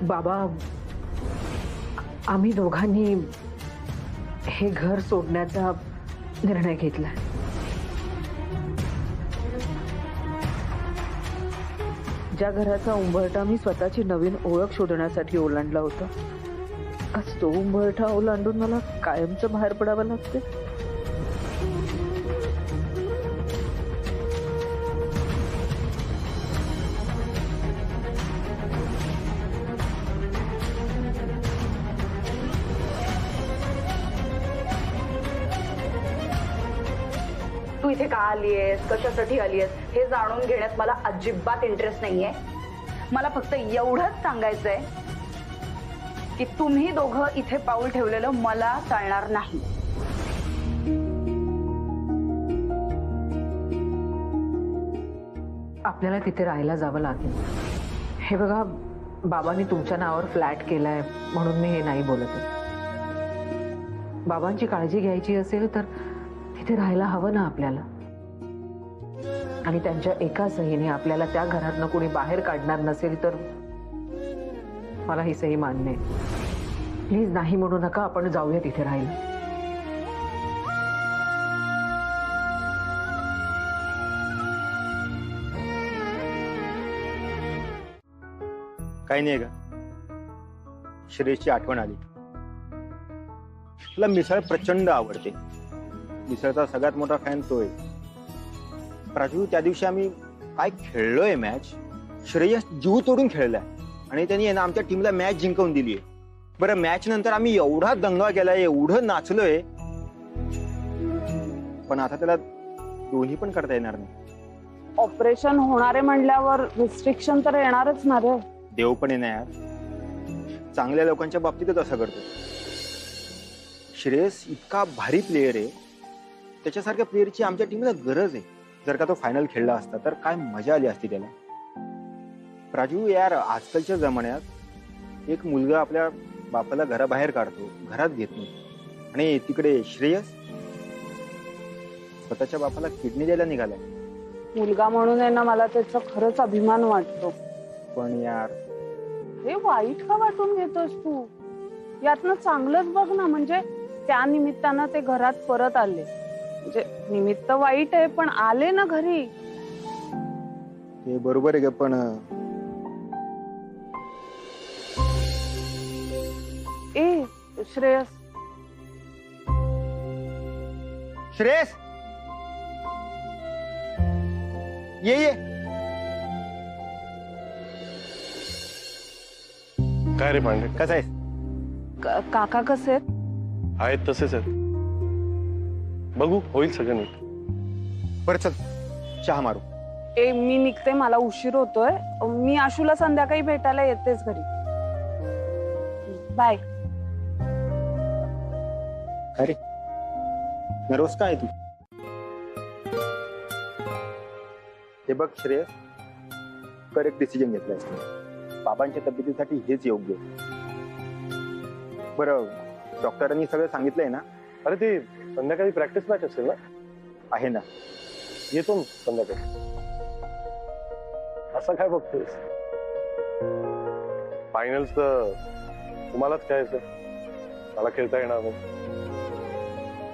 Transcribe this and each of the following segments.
बाबा, आम्ही दोघांनी हे घर सोडण्याचा निर्णय घेतलाय. ज्या घराचा उंबरठा मी स्वतःची नवीन ओळख शोधण्यासाठी ओलांडला होता, आज तो उंबरठा ओलांडून मला कायमचं बाहेर पडावं लागते. तू इथे का आलीयस, कशासाठी आलीयस हे जाणून घेण्यात मला अजिबात इंटरेस्ट नाहीये. मला फक्त एवढंच सांगायचंय की तुम्ही दोघं इथे पाऊल ठेवलेलं मला चालणार नाही. आपल्याला तिथे राहायला जावं लागेल. हे बघा, बाबांनी तुमच्या नावावर फ्लॅट केलाय म्हणून मी हे नाही बोलत आहे. बाबांची काळजी घ्यायची असेल तर तिथे राहायला हवं ना आपल्याला. आणि त्यांच्या एका सहीने आपल्याला त्या घरातनं कोणी बाहेर काढणार नसेल तर मला ही सही मान्य आहे. प्लीज नाही म्हणू नका, आपण जाऊया तिथे राहायला. काही नाही का, श्रेयसची आठवण आली. तुला मिसळ प्रचंड आवडते. मिसळचा सगळ्यात मोठा फॅन तो आहे. प्राजू, त्या दिवशी आम्ही काय खेळलोय मॅच. श्रेयस जीव तोडून खेळलाय आणि त्यांनी आहे ना आमच्या टीमला मॅच जिंकवून दिली आहे. बरं, मॅच नंतर आम्ही एवढा दंगा केलाय, एवढं नाचलोय, पण आता त्याला दोन्ही पण करता येणार नाही. ऑपरेशन होणारे म्हणल्यावर रिस्ट्रिक्शन तर येणारच ना रे. देव पण येणार. चांगल्या लोकांच्या बाबतीतच असं करतो. श्रेयस इतका भारी प्लेयर आहे. त्याच्यासारख्या प्लेयरची आमच्या टीमला गरज आहे. जर का तो फायनल खेळला असता तर काय मजा आली असती त्याला. प्राजू यार, आजकालच्या जमान्यात एक मुलगा आपल्या बापाला घराबाहेर काढतो, घरात घेत नाही, आणि तिकडे श्रेयस स्वतःच्या बापाला किडनी द्यायला निघालाय. मुलगा म्हणून आहे ना, मला त्याचा खरंच अभिमान वाटतो. पण यार, हे वाईट का वाटून घेतोस तू? यातनं चांगलंच बघ ना. म्हणजे त्या निमित्तानं ते घरात परत आले. म्हणजे निमित्त वाईट आहे पण आले ना घरी. हे बरोबर आहे का? पण ए श्रेयस, श्रेयस ये ये. काय रे पांडे, कसा आहेस? काका कसे आहेत? आहेत तसेच आहेत. बघू, होईल सगळं नीट. बरं चल, चहा मारू. ए मी निघते, मला उशीर होतोय. मी आशूला संध्याकाळी भेटायला येतेच घरी. बाय. अरे नर्वस काय तू? हे बघ श्रेयस, करेक्ट डिसिजन घेतलायस तू. बाबांच्या तब्येतीसाठी हेच योग्य आहे. बरं, डॉक्टरांनी सगळं सांगितलंय ना? अरे ते संध्याकाळी प्रॅक्टिस मॅच असेल ना? आहे ना. येतो ना संध्याकाळी. असं काय बघतोयस? फायनल्स तर तुम्हालाच खेळायचं, मला खेळता येणार नाही.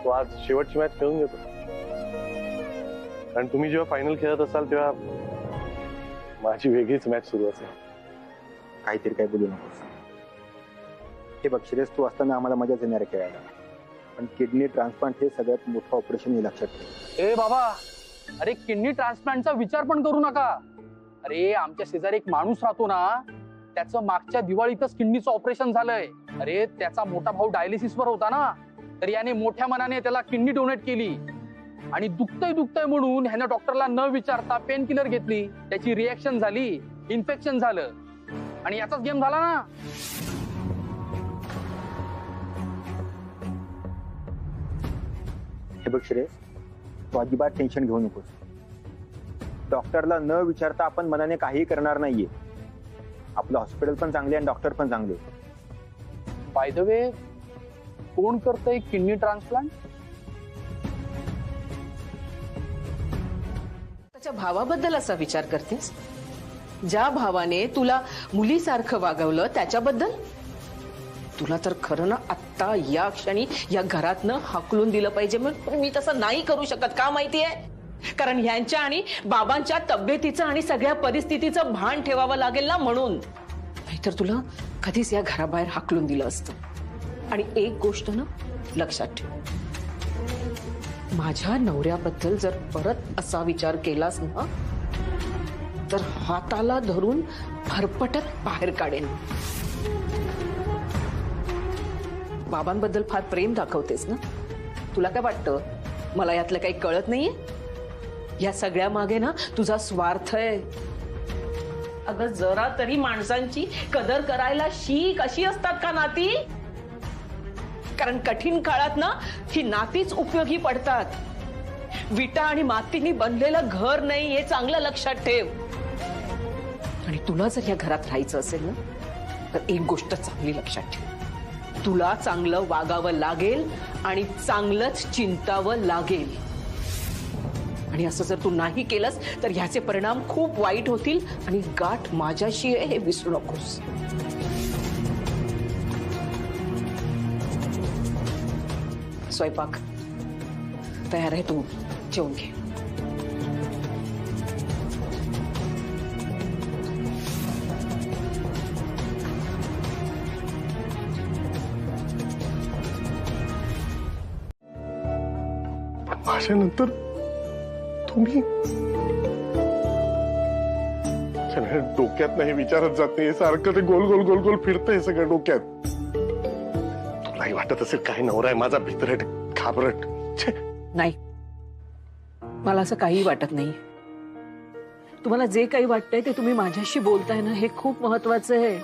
तो आज शेवटची मॅच खेळून घेतो. कारण तुम्ही जेव्हा फायनल खेळत असाल तेव्हा माझी वेगळीच मॅच सुरू असेल. काहीतरी काय बोलू नकोस. हे बघ श्रेयस, तू असताना आम्हाला मजाच येणार आहे खेळायला, पण किडनी ट्रान्सप्लांट हे सगळ्यात मोठं ऑपरेशन हे लक्षात ठेव. ए बाबा, अरे किडनी ट्रान्सप्लांटचा विचार पण करू नका. अरे आमच्या शेजारी एक माणूस राहतो ना, त्याचं मागच्या दिवाळीतच किडनीचं ऑपरेशन झालंय. अरे त्याचा मोठा भाऊ डायलिसिसवर होता ना, तर याने मोठ्या मनाने त्याला किडनी डोनेट केली. आणि दुखतंय म्हणून ह्यानं डॉक्टरला न विचारता पेन किलर घेतली. त्याची रिएक्शन झाली, इन्फेक्शन झालं, आणि याचाच गेम झाला ना. हे बघ श्रेयस, तू अजिबात टेन्शन घेऊ नकोस. डॉक्टरला न विचारता आपण मनाने काही करणार नाहीये. आपलं हॉस्पिटल पण चांगले आणि डॉक्टर पण चांगले. बाय द वे, कोण करतंय किडनी ट्रान्सप्लांट? स्वतःच्या भावाबद्दल असा विचार करतेस? ज्या भावाने तुला मुलीसारखं वागवलं त्याच्याबद्दल? तुला तर खरं ना आत्ता या क्षणी या घरातनं हाकलून दिलं पाहिजे. मग मी तसं नाही करू शकत. का माहितीये? कारण ह्यांच्या आणि बाबांच्या तब्येतीचं आणि सगळ्या परिस्थितीचं भान ठेवावं लागेल ना, म्हणून. नाहीतर तुला कधीच या घराबाहेर हाकलून दिलं असतं. आणि एक गोष्ट ना लक्षात ठेव, माझ्या नवऱ्याबद्दल जर परत असा विचार केलास ना तर हाताला धरून फरफटत बाहेर काढेन. बाबांबद्दल फार प्रेम दाखवतेस ना. तुला काय वाटतं मला यातलं काही कळत नाहीये? या सगळ्या मागे ना तुझा स्वार्थ आहे. अगं जरा तरी माणसांची कदर करायला शिक. अशी असतात का नाती? कारण कठीण काळात ना ही नातीच उपयोगी पडतात. विटा आणि मातीने बनलेलं घर नाही, हे चांगलं लक्षात ठेव. आणि तुला जर या घरात राहायचं असेल ना तर एक गोष्ट चांगली लक्षात ठेव, तुला चांगलं वागावं लागेल आणि चांगलंच चिंतावं लागेल. आणि असं जर तू नाही केलंस तर ह्याचे परिणाम खूप वाईट होतील. आणि गाठ माझ्याशी आहे हे विसरू नकोस. स्वयंपाक तयार आहे, तू जेवून घे. माझ्यानंतर तुम्ही डोक्यात नाही विचारत जात नाही. सारखं ते गोल गोल गोल गोल फिरतंय सगळं डोक्यात. तुलाही वाटत असेल काय नवरा आहे माझा भितरट घाबरट. नाही, मला असं काही वाटत नाही. तुम्हाला जे काही वाटतंय ते तुम्ही माझ्याशी बोलताय ना, हे खूप महत्वाचं आहे.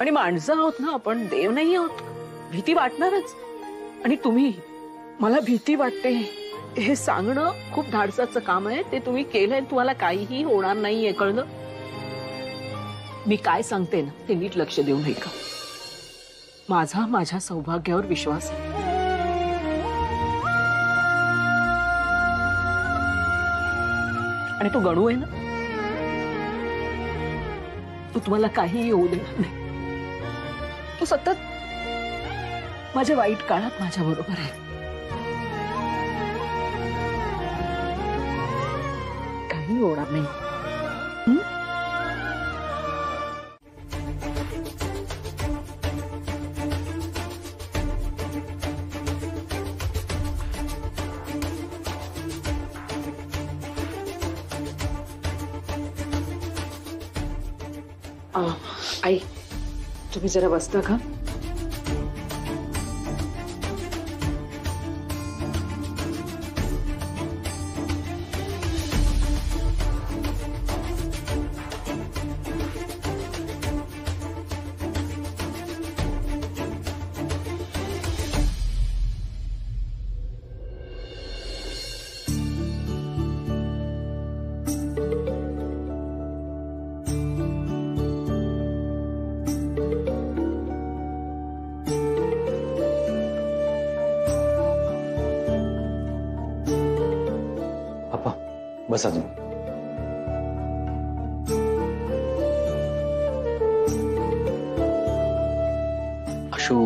आणि माणसं आहोत ना आपण, देव नाही आहोत. भीती वाटणारच. आणि तुम्ही मला भीती वाटते हे सांगणं खूप धाडसाचं काम आहे. ते तुम्ही केलंय, तुम्हाला काहीही होणार नाहीये, कळलं? मी काय सांगते ना ते नीट लक्ष देऊन ऐका. माझ्या सौभाग्यावर विश्वास आहे. आणि तो गणू आहे ना, तो तुम्हाला काहीही होऊ देणार नाही. तो सतत माझ्या वाईट काळात माझ्या बरोबर आहे. काही होणार नाही. आई, तुम्ही जरा बसता का? बसा तुम्ही. अशू,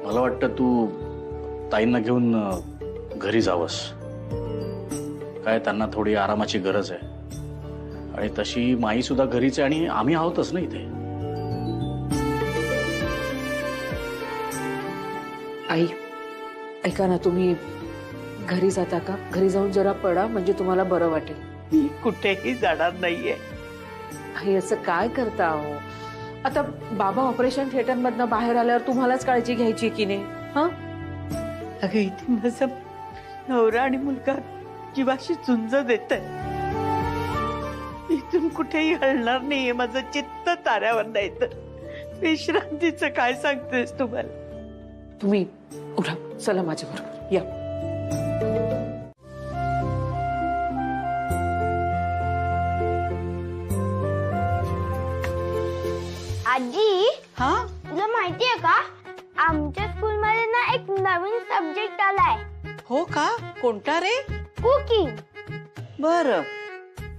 मला वाटतं तू ताईंना घेऊन घरी जावंस. काय त्यांना थोडी आरामाची गरज आहे. आणि तशी माई सुद्धा घरीच आहे आणि आम्ही आहोतच ना इथे. आई, ऐका ना, तुम्ही घरी जाता का? घरी जाऊन जरा पडा, म्हणजे तुम्हाला बरं वाटेल. मी कुठेही जाणार नाहीये. आई, असं काय करता हो? आता बाबा ऑपरेशन थिएटर मधनं बाहेर आल्यावर तुम्हालाच काळजी घ्यायची की नाही? हा, अगं इथे माझा नवरा आणि मुलगा जीवाशी झुंज देत आहे. इथून कुठेही हलणार नाहीये. माझं चित्त ताऱ्यावर नाही. तर विश्रांतीचं काय सांगतेस तुम्हाला? तुम्ही उठा, चला माझ्या बरोबर या. आजी, हा, तुला माहितीये का आमच्या स्कूलमध्ये ना एक नवीन सब्जेक्ट आलाय. हो का? कोणता रे? कुकिंग. बरं.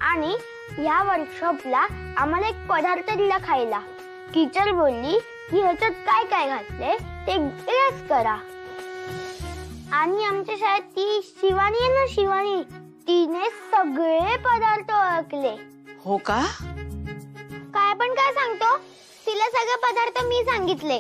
आणि या वर्कशॉपला आम्हाला एक पदार्थ दिला खायला. टीचर बोलली की ह्याच्यात काय काय घातलंय ते गेस करा. आणि आमच्या शाळेत ती शिवानी आहे ना, शिवानी, तिने सगळे पदार्थ ओळखले. हो का? काय पण काय सांगतो, तिला सगळे पदार्थ मी सांगितले.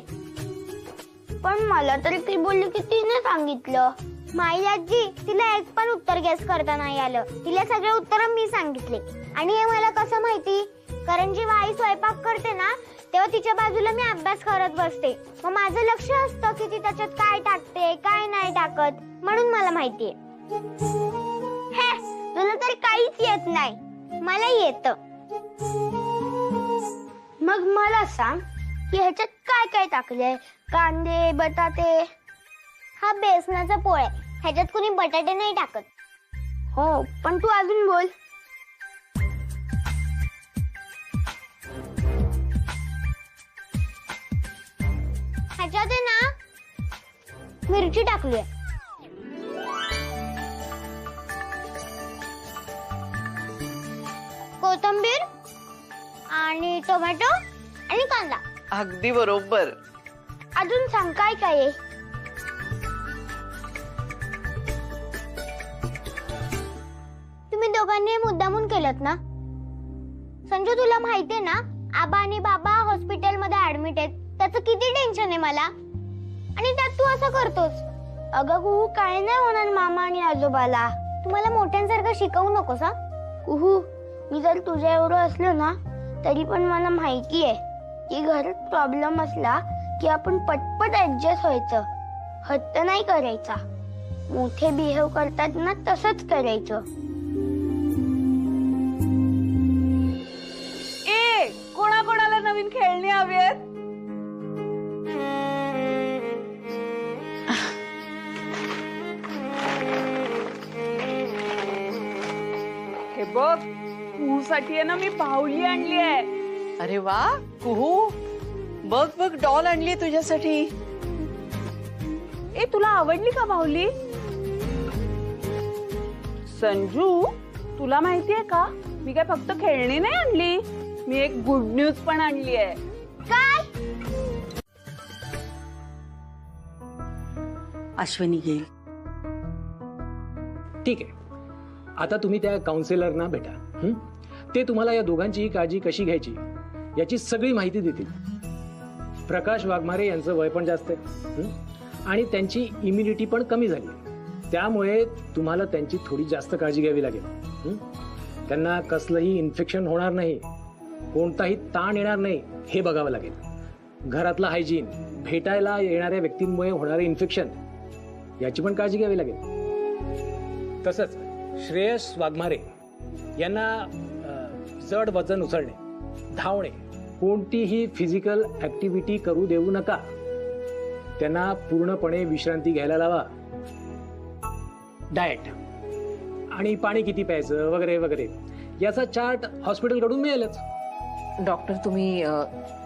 पण मला तरी ती बोलली की तिने सांगितलं. माई आजी, तिला एक पण उत्तर गेस करता नाही आलं. तिला सगळे उत्तर मी सांगितले. आणि हे मला कसं माहिती? कारण जेव्हा आई स्वयंपाक करते ना, तेव्हा तिच्या बाजूला मी अभ्यास करत बसते. मग माझं लक्ष असतं की ती त्याच्यात काय टाकते काय नाही टाकत, म्हणून मला माहितीये. हे, तुला तर काहीच येत नाही, मला येतं. मग मला सांग की ह्याच्यात काय काय टाकलंय? कांदे, बटाटे. हा बेसनाचा पोळा आहे, ह्याच्यात कुणी बटाटे नाही टाकत. हो, पण तू अजून बोल. ह्याच्यात आहे ना मिरची टाकली आहे. कोथिंबीर आणि टोमॅटो आणि कांदा. अगदी बरोबर. अजून सांग काय काय आहे? तुम्ही दोघांनी मुद्दामून केलं ना? संजू, तुला माहितीये ना, आबा आणि बाबा हॉस्पिटल मध्ये ऍडमिट आहेत. त्याचं किती टेन्शन आहे मला. आणि त्यात तू असं करतोस. अगं कुहू, काय नाही होणार मामा आणि आजोबाला. तुम्हाला मोठ्यांसारखं शिकवू नकोस हा. कुहू, मी जर तुझ्या एवढं असलो ना, तरी पण मला माहिती आहे की घरात प्रॉब्लेम असला की आपण पटपट ऍडजस्ट व्हायचं. हट्ट नाही करायचा. मोठे बिहेव करतात ना, तसंच करायचं. ए, कोणाकोणाला नवीन खेळणी हवी आहेत? हे बघ, तूसाठी आहे ना मी बाहुली आणली आहे. अरे वा कुहू, बघ बघ डॉल आणली तुझ्यासाठी. ए, तुला आवडली का बाहुली? संजू, तुला माहितीये का, मी काय फक्त खेळणी नाही आणली, मी एक गुड न्यूज पण आणली आहे. काय? अश्विनी घेईल. ठीक आहे, आता तुम्ही त्या काउन्सिलरना भेटा. ते तुम्हाला या दोघांची काळजी कशी घ्यायची याची सगळी माहिती देतील. प्रकाश वाघमारे यांचं वय पण जास्त आहे आणि त्यांची इम्युनिटी पण कमी झाली आहे. त्यामुळे तुम्हाला त्यांची थोडी जास्त काळजी घ्यावी लागेल. त्यांना कसलंही इन्फेक्शन होणार नाही, कोणताही ताण येणार नाही हे बघावं लागेल. घरातलं हायजीन, भेटायला येणाऱ्या व्यक्तींमुळे होणारे इन्फेक्शन याची पण काळजी घ्यावी लागेल. तसंच श्रेयस वाघमारे यांना जड वजन उचलणे, धावणे, कोणतीही फिजिकल ऍक्टिव्हिटी करू देऊ नका. त्यांना पूर्णपणे विश्रांती घ्यायला लावा. डाएट आणि पाणी किती प्यायचं वगैरे वगैरे याचा चार्ट हॉस्पिटलकडून मिळेलच. डॉक्टर, तुम्ही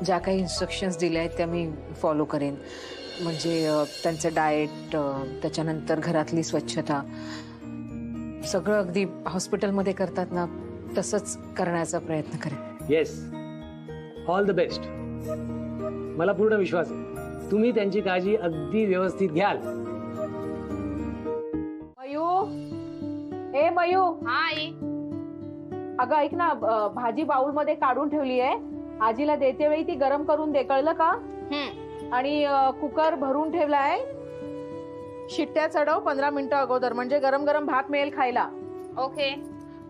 ज्या काही इन्स्ट्रक्शन्स दिल्या आहेत त्या मी फॉलो करेन. म्हणजे त्यांचं डाएट, त्याच्यानंतर घरातली स्वच्छता, सगळं अगदी हॉस्पिटलमध्ये करतात ना तसंच करण्याचा प्रयत्न करेन. Yes, all the best. मला पूर्ण विश्वास आहे तुम्ही त्यांची काळजी अगदी व्यवस्थित घ्याल. मयू, ए मयू. हाय. अगं ऐक ना, भाजी बाउल मध्ये काढून ठेवली आहे. आजीला देते वेळी ती गरम करून दे, कळलं का? आणि कुकर भरून ठेवलाय. शिट्ट्या चढव 15 मिनिटं अगोदर, म्हणजे गरम गरम भात मिळेल खायला. ओके.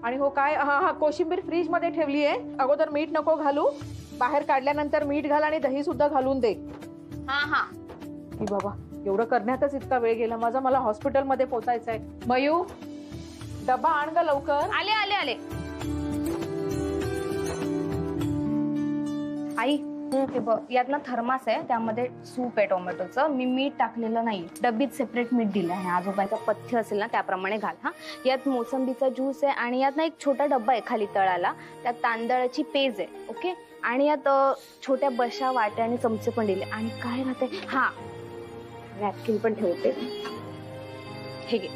आणि हो काय, हा कोशिंबीर फ्रीज मध्ये ठेवली आहे. अगोदर मीठ नको घालू, बाहेर काढल्यानंतर मीठ घाल आणि दही सुद्धा घालून दे. हा. की बाबा, एवढं करण्यातच इतका वेळ गेला माझा. मला हॉस्पिटल मध्ये पोहोचायचंय. मयू, डबा आण ग लवकर. आले आले आले. आई, हे बघ, यात ना थर्मास आहे, त्यामध्ये सूप आहे टोमॅटोचं. मी मीठ टाकलेलं नाही, डब्बीत सेपरेट मीठ दिलं आहे. आजोबाचा पथ्य असेल ना त्याप्रमाणे घाल. हा, यात मोसंबीचा ज्यूस आहे आणि यात ना एक छोटा डब्बा आहे खाली तळाला, त्यात तांदळाची पेज आहे. ओके. आणि यात छोट्या बशा, वाट्या आणि चमचे पण दिले. आणि काय राहते, हा नॅपकिन पण ठेवते. हे घे.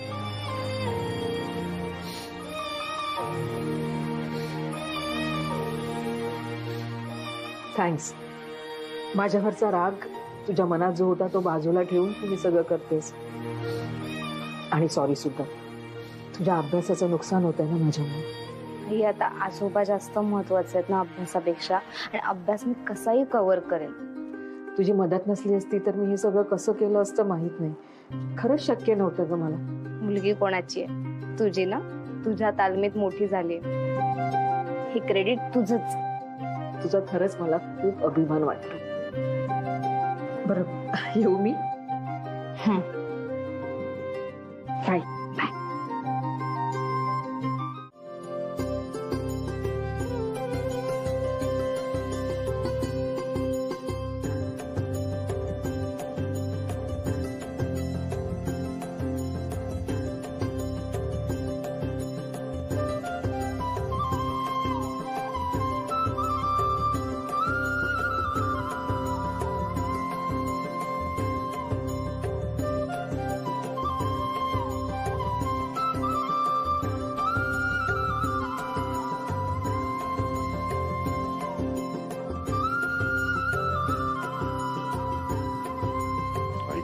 थँक्स. माझ्यावरचा राग, तुझ्या मनात जो होता तो बाजूला ठेवून तुम्ही सगळं करतेस. आणि सॉरी सुद्धा, तुझ्या अभ्यासाचं नुकसान होतंय ना माझ्यामुळे. ही आता आजोबा जास्त महत्वाचे आहेत ना अभ्यासापेक्षा, आणि अभ्यास मी कसाही कव्हर करेन. तुझी मदत नसली असती तर मी हे सगळं कसं केलं असतं माहित नाही. खरंच शक्य नव्हतं ग मला. मुलगी कोणाची आहे? तुझी ना. तुझ्या तालमीत मोठी झाली, हे क्रेडिट तुझंच. तुझा खरंच मला खूप अभिमान वाटतो. बरं, येऊ मी? बाय.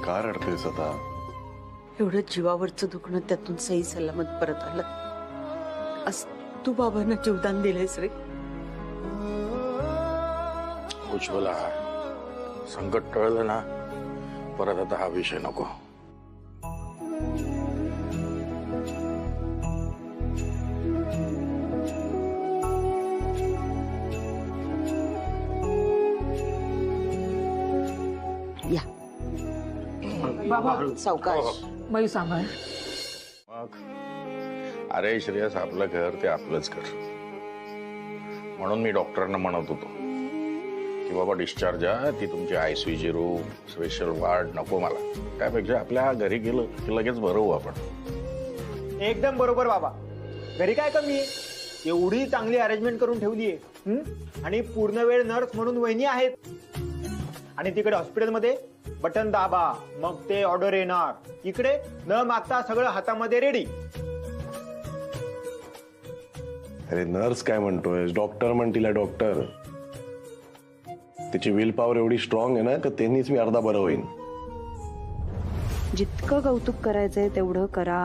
का रडतेस आता? एवढं जीवावरचं दुखणं त्यातून सही सलामत परत आलं. आज तू बाबांना जीवदान दिलेस रे. उज्ज्वला, संकट टळलं ना, परत आता हा विषय नको. सावकाश. मयू सांभाळ. मग अरे श्रेयस, आपलं घर ते आपलंच घर. म्हणून मी डॉक्टरांना म्हणत होतो की बाबा डिस्चार्ज आहे, ती तुमची ICU रूम, स्पेशल वार्ड नको मला. त्यापेक्षा आपल्या घरी गेलं की लगेच बरं होऊ आपण. एकदम बरोबर बाबा. घरी काय कमी आहे? एवढी चांगली अरेंजमेंट करून ठेवली आहे. आणि पूर्ण वेळ नर्स म्हणून वहिनी आहेत. आणि तिकडे हॉस्पिटलमध्ये बटन दाबा, मग ते ऑर्डर येणार. इकडे न मागता सगळं हातामध्ये रेडी. अरे नर्स काय म्हणतोय, डॉक्टर म्हण तिला. डॉक्टर तिची विल पॉवर एवढी स्ट्रॉंग आहे ना, तर त्यांनीच मी अर्धा बरं होईन. जितकं कौतुक करायचंय तेवढं करा,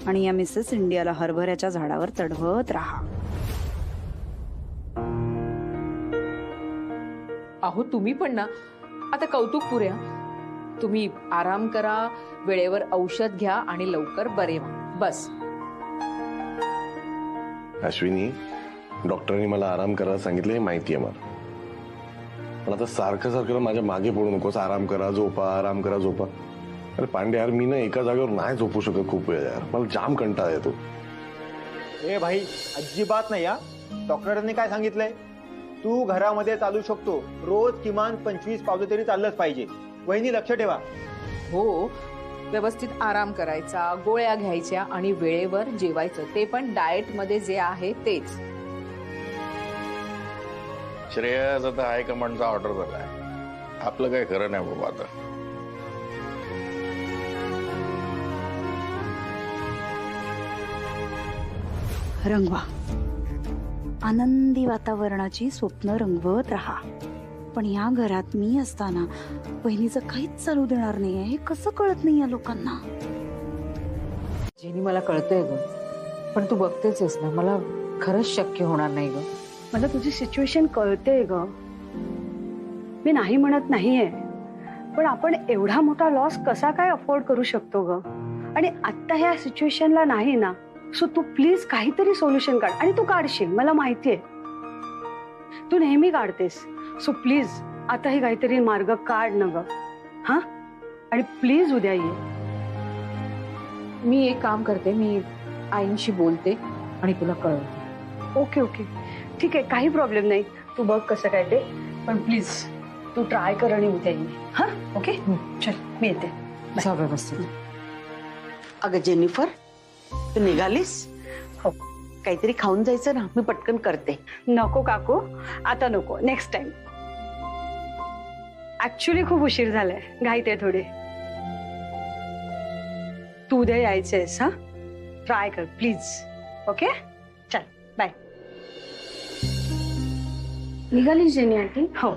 आणि या मिसेस इंडियाला हरभऱ्याच्या झाडावर चढवत राहा. अहो तुम्ही पण ना आता कौतुक पुऱ्या. तुम्ही आराम करा, वेळेवर औषध घ्या आणि लवकर बरे व्हा. बस. अश्विनी, डॉक्टरांनी मला आराम करायला सांगितलं, हे माहिती आहे मला. पण आता सारखं सारखं माझ्या मागे पडू नकोस. आराम करा, झोपा, आराम करा, झोपा. अरे पांडे यार, मी ना एका जागेवर नाही झोपू शकत खूप वेळ यार. मला जाम कंटाळा येतो. ए भाई, अजिबात नाही. या डॉक्टरांनी काय सांगितलंय? तू घरामध्ये चालू शकतो. रोज किमान 25 पावलं तरी चाललंच पाहिजे. वहिनी लक्ष ठेवा. हो, व्यवस्थित आराम करायचा, गोळ्या घ्यायच्या आणि वेळेवर जेवायचं. ते पण डाएट मध्ये जे आहे तेच. श्रेयस, आता हायकमांडचा ऑर्डर झालाय. आपलं काय खरं नाही बाबा आता. रंगवा. आनंदी वातावरणाची स्वप्न रंगवत राहा. पण या घरात मी असताना बहिणीचं काहीच चालू देणार नाहीये, हे कसं कळत नाही या लोकांना. जेनी, मला कळतंय ग, पण तू बघतेच आहेस ना, मला खरंच शक्य होणार नाही ग. मला तुझी सिच्युएशन कळते ग, मी नाही म्हणत नाहीये, पण आपण एवढा मोठा लॉस कसा काय अफोर्ड करू शकतो ग. आणि आता ह्या सिच्युएशनला नाही ना. सो तू प्लीज काहीतरी सोल्युशन काढ. आणि तू काढशील, मला माहितीये, तू नेहमी काढतेस. सो प्लीज आता ही काहीतरी मार्ग काढ ना ग. हा, आणि प्लीज उद्या ये. मी एक काम करते, मी आईंशी बोलते आणि तुला कळवते. ओके ओके, ठीक आहे, काही प्रॉब्लेम नाही. तू बघ कसं काय ते, पण प्लीज तू ट्राय कर आणि उद्या ये. हा, ओके, चल मी येते. जा व्यवस्थित. अगं जेनिफर, तू निघालीस? हो. काहीतरी खाऊन जायचं ना, मी पटकन करते. नको काकू, आता नको, नेक्स्ट टाइम. ऍक्च्युली खूप उशीर झालाय, घाईत आहे थोडी. तू उद्या यायचंयस. हा, ट्राय कर प्लीज. ओके. निघाली जेनी आंटी? हो.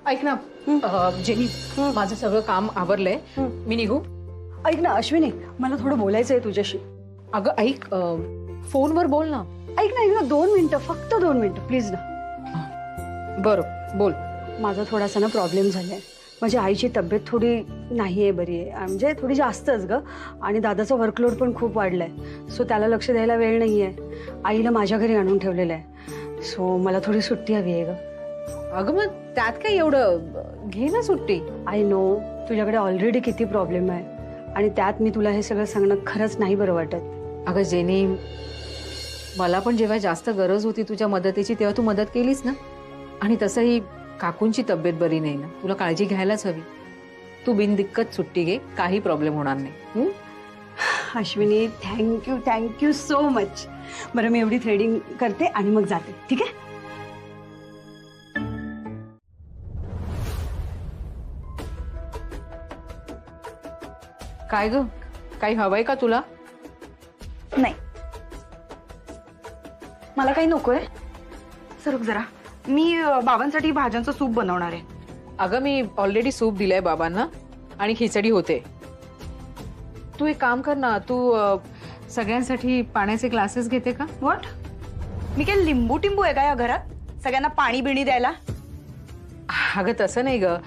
ऐक ना जेनी, माझं सगळं काम आवरलंय. मी निघू? ऐक ना अश्विनी, मला थोडं बोलायचं आहे तुझ्याशी. अगं ऐक, फोनवर बोल ना. ऐक ना 2 मिनिटं, फक्त 2 मिनिटं प्लीज ना. बरं बोल. माझा थोडासा ना प्रॉब्लेम झालाय. माझ्या आईची तब्येत थोडी नाहीये बरी आहे, म्हणजे थोडी जास्तच ग. आणि दादाचा वर्कलोड पण खूप वाढलाय, सो त्याला लक्ष द्यायला वेळ नाहीये. आईला माझ्या घरी आणून ठेवलेलं आहे, सो मला थोडी सुट्टी हवी आहे ग. अगं मग त्यात काय एवढं, घे ना सुट्टी. आय नो तुझ्याकडे ऑलरेडी किती प्रॉब्लेम आहे, आणि त्यात मी तुला हे सगळं सांगणं खरंच नाही बरं वाटत. अगं जेनी, मला पण जेव्हा जास्त गरज होती तुझ्या मदतीची तेव्हा तू मदत केलीस ना. आणि तसंही काकूंची तब्येत बरी नाही ना, तुला काळजी घ्यायलाच हवी. तू बिनदिक्कत सुट्टी घे, काही प्रॉब्लेम होणार नाही. Ashwini thank you so much. बरं मी एवढी थ्रेडिंग करते आणि मग जाते, ठीक आहे? काय ग, काही हवंय का तुला? नाही, मला काही नकोय. सरक जरा, मी बाबांसाठी भाज्यांचं सूप बनवणार आहे. अगं मी ऑलरेडी सूप दिलंय बाबांना आणि खिचडी होते. तू एक काम कर ना, तू सगळ्यांसाठी पाण्याचे ग्लासेस घेते का? व्हॉट? मी काय लिंबू टिंबू आहे का या घरात सगळ्यांना पाणी बिणी द्यायला? अगं तसं नाही ग.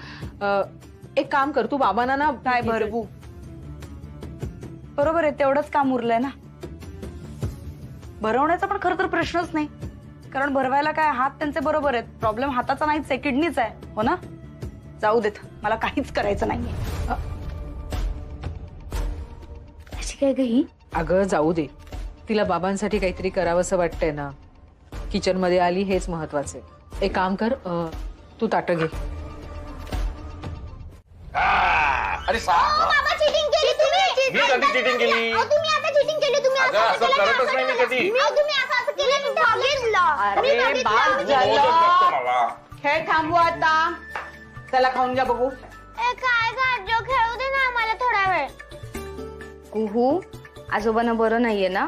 एक काम कर, तू बाबांना ना काय भरवू? बरोबर आहे, तेवढंच काम उरलंय ना. भरवण्याचा पण खरं तर प्रश्नच नाही, कारण भरवायला काय हात त्यांचे बरोबर आहेत. प्रॉब्लेम हाताचा नाहीच आहे, किडनीचा आहे. हो ना? जाऊ देत, मला काहीच करायचं नाहीये. अशी काय गही? अगं जाऊ दे, तिला बाबांसाठी काहीतरी करावंसं वाटतंय ना. किचन मध्ये आली हेच महत्वाचे. एक काम कर, तू ताटं घे. अरे बाबा चीटिंग केली तुम्ही. मी कधी cheating केली? अहो, तुम्ही आता चीटिंग केली. तुम्ही अगं, असं केलं ना, करतच नाही मी कधी. अहो, तुम्ही असं केलं मी बघितलं. मी अरे बघितलं. बाप झालं, खेळ थांबू आता. चला खाऊन घ्या बघू. ए, काय गाजो, खेळू दे ना आम्हाला थोडा वेळ. कुहू, आजोबांना बरं नाहीये ना,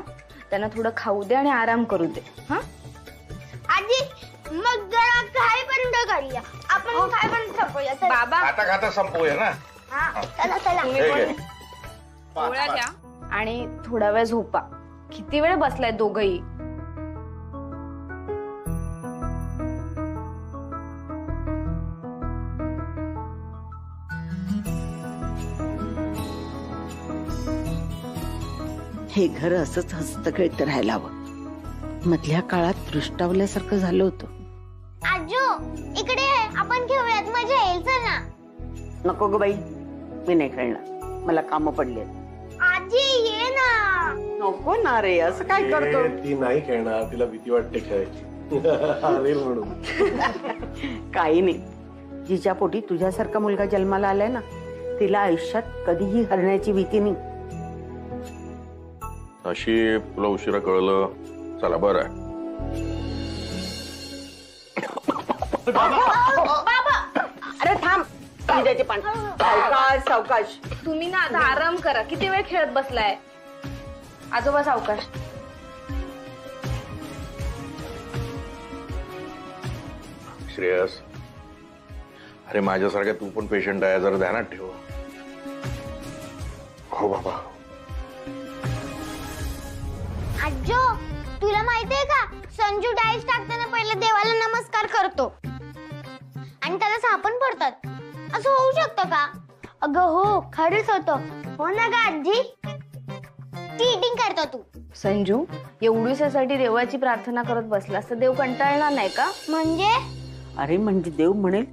त्यांना थोडं खाऊ दे आणि आराम करू दे. हा आजी, मग जरा खाईपर्यंत करूया. आपण खाईपर्यंत संपूया. चला. बाबा, खाता खाता संपवूया ना. हा, चला चला. तुम्ही ठीक पण आहे. गोळ्या घ्या आणि थोडा वेळ झोपा. किती वेळ बसलाय दोघही? हे घर असंच हस्तखेळत राहायला हवं. मधल्या काळात दृष्टावल्यासारखं झालं होतं. आजो, इकडे ये. आपण खेळूयात, मजा येईल. चल ना. नको ग बाई, मी नाही खेळणार, मला कामं पडली. आजी ये ना. नको ना रे, असं काय करतो? ती नाही खेळणार, तिला भीती वाटते खेळायची. हरेल म्हणून. काही नाही, जिच्या पोटी तुझ्यासारखा मुलगा जन्माला आलाय ना, तिला आयुष्यात कधीही हरण्याची भीती नाही. अशी तुला उशिरा कळलं. चला बरं आहे. अरे थांब, त्याचे पान. सावकाश सावकाश. तुम्ही ना आता आराम करा. किती वेळ खेळत बसलाय? आजोबा सावकाश. श्रेयस, अरे माझ्यासारख्या तू पण पेशंट आहे, जरा ध्यानात ठेव. हो बाबा. आजो, तुला माहितीये का, संजू डायस टाकताना पहिले देवाला नमस्कार करतो आणि त्याला सापण पडतात. असं होऊ शकतं का? अगं हो, खरंच होतं. हो ना ग आजी? चीटिंग करतो तू. संजू, एवढीसाठी देवाची प्रार्थना करत बसलास तर देव कंटाळणार नाही का? म्हणजे? अरे म्हणजे देव म्हणेल,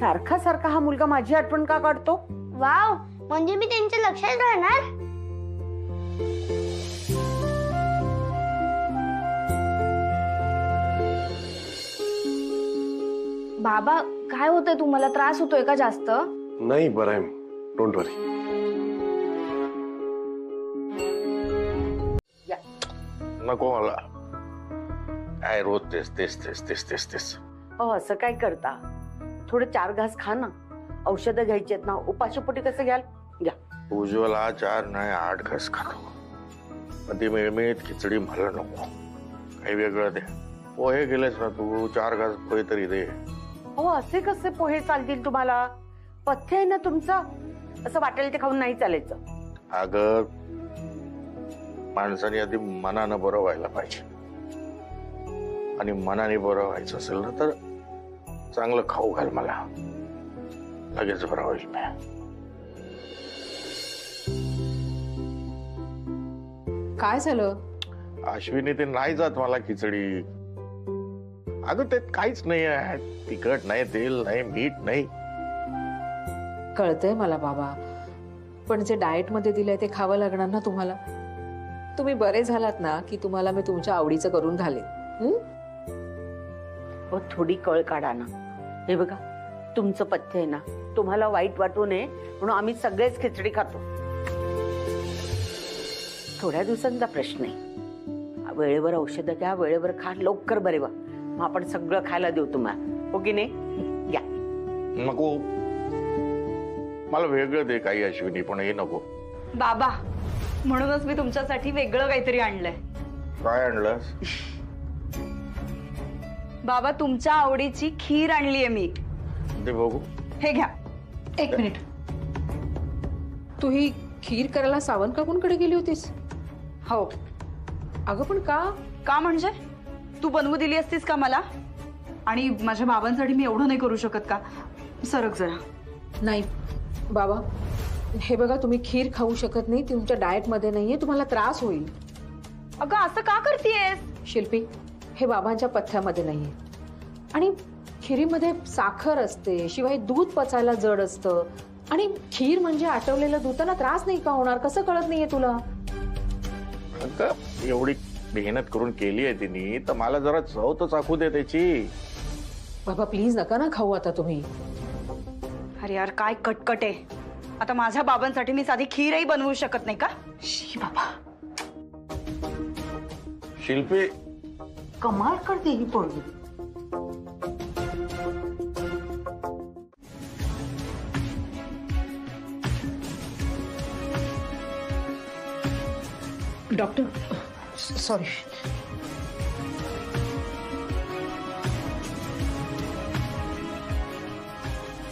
सारखा सारखा हा मुलगा माझी आठवण का काढतो? वाव, म्हणजे मी त्यांच्या लक्षात राहणार. बाबा, काय होतंय तुम्हाला? त्रास होतोय का जास्त? नाही, बरं आहे, डोंट वरी. नको मला. काय रोज तेच तेच तेच तेच तेच तेच. अहो असं काय करता? थोडं 4 घास खा ना. औषधं घ्यायची आहेत ना, उपाशीपोटी कसं घ्याल? घ्या. उज्ज्वल हा 4 नाही 8 घास खातो, पण ती मिळमिळीत खिचडी मला नको, काही वेगळं दे. पोहे गेलेस ना तू, 4 घास पोहे तरी दे. हो, असे कसे पोहे चालतील तुम्हाला? पथ्य आहे ना तुमचं, असं वाटेल ते खाऊन नाही चालायचं. अगं, माणसाने आधी मनानं बरं व्हायला पाहिजे, आणि मनाने बरं व्हायचं असेल ना तर चांगलं खाऊ घाल मला, लगेच बरं होईल मी. काय झालं? अश्विनी, ते नाही जात मला खिचडी. अगं त्यात काहीच नाही आहे, तिखट नाही, तेल नाही, मीठ नाही. कळतंय मला बाबा, पण जे डाएट मध्ये दिलंय ते खावं लागणार ना तुम्हाला. तुम्ही बरे झालात ना की तुम्हाला मी तुमच्या आवडीचं करून घालेन. हो, थोडी कळ काढा ना. हे बघा, तुमचं पथ्य आहे ना, तुम्हाला वाईट वाटू नये म्हणून आम्ही सगळेच खिचडी खातो. थोड्या दिवसांचा प्रश्न आहे. वेळेवर औषधं घ्या, वेळेवर खा, लवकर बरे व्हा, मग आपण सगळं खायला देऊ तुम्हाला. हो की नाही? घ्या. नको, मला वेगळं दे काही अश्विनी, पण हे नको. बाबा, म्हणूनच मी तुमच्यासाठी वेगळं काहीतरी आणलंय. काय आणलंस? बाबा, तुमच्या आवडीची खीर आणलीये मी. ते बघू. हे घ्या. एक मिनिट, तू ही खीर करायला सावंत काकूंकडे गेली होतीस? हो. अगं पण का? का म्हणजे? तू बनवू दिली असतीस का मला? आणि माझ्या बाबांसाठी मी एवढं नाही करू शकत का? सरक जरा. नाही बाबा, हे बघा, तुम्ही खीर खाऊ शकत नाही, तुमच्या डाएट मध्ये नाहीये, तुम्हाला त्रास होईल. अगं, असं का करतेयस? शिल्पी, हे बाबांच्या पथ्यामध्ये नाहीये, आणि खिरीमध्ये साखर असते, शिवाय दूध पचायला जड असतं, आणि खीर म्हणजे आटवलेलं दूध, ना त्रास नाही का होणार? कसं कळत नाहीये तुला? एवढी मेहनत करून केली आहे तिने, तर मला जरा चव तर चाखू दे त्याची. बाबा प्लीज नका ना खाऊ आता तुम्ही. अरे यार, काय कटकट आहे. आता माझ्या बाबांसाठी मी साधी खीरही बनवू शकत नाही का? शी बाबा. शिल्पी, कमाल करते ही पोरगी. Doctor, sorry.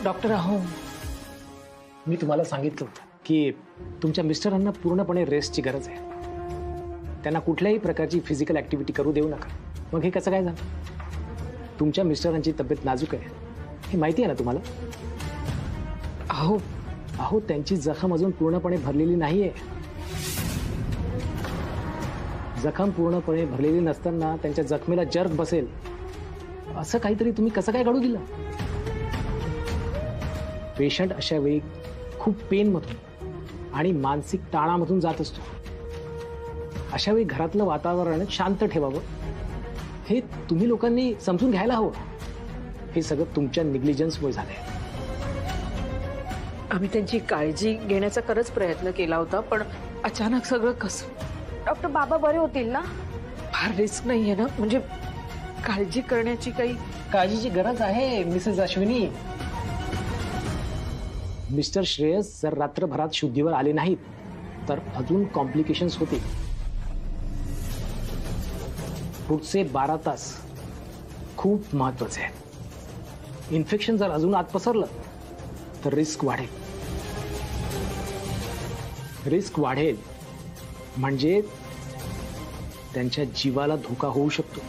डॉक्टर, अहो मी तुम्हाला सांगितलं की तुमच्या मिस्टरांना पूर्णपणे रेस्टची गरज आहे. त्यांना कुठल्याही प्रकारची फिजिकल ऍक्टिव्हिटी करू देऊ नका. मग हे कसं काय झालं? तुमच्या मिस्टरांची तब्येत नाजूक आहे, हे माहिती आहे ना तुम्हाला? अहो अहो त्यांची जखम अजून पूर्णपणे भरलेली नाहीये. जखम पूर्णपणे भरलेली नसताना त्यांच्या जखमेला जर्क बसेल असं काहीतरी तुम्ही कसं काय घडू दिलं? पेशंट अशा वेळी खूप पेनमधून आणि मानसिक ताणामधून जात असतो. अशा वेळी घरातलं वातावरण शांत ठेवावं, हे तुम्ही लोकांनी समजून घ्यायला हवं. हे सगळं तुमच्या निग्लिजन्समुळे झालंय. आम्ही त्यांची काळजी घेण्याचा खरंच प्रयत्न केला होता, पण अचानक सगळं कसं. डॉक्टर, बाबा बरे होतील ना? फार रिस्क नाहीये ना, म्हणजे काळजी करण्याची काही. काळजीची गरज आहे मिसेस अश्विनी. मिस्टर श्रेयस जर रात्रभरात शुद्धीवर आले नाहीत तर अजून कॉम्प्लिकेशन्स होतील. पुढचे 12 तास खूप महत्वाचे आहेत. इन्फेक्शन जर अजून आत पसरलं तर रिस्क वाढेल. रिस्क वाढेल म्हणजे त्यांच्या जीवाला धोका होऊ शकतो.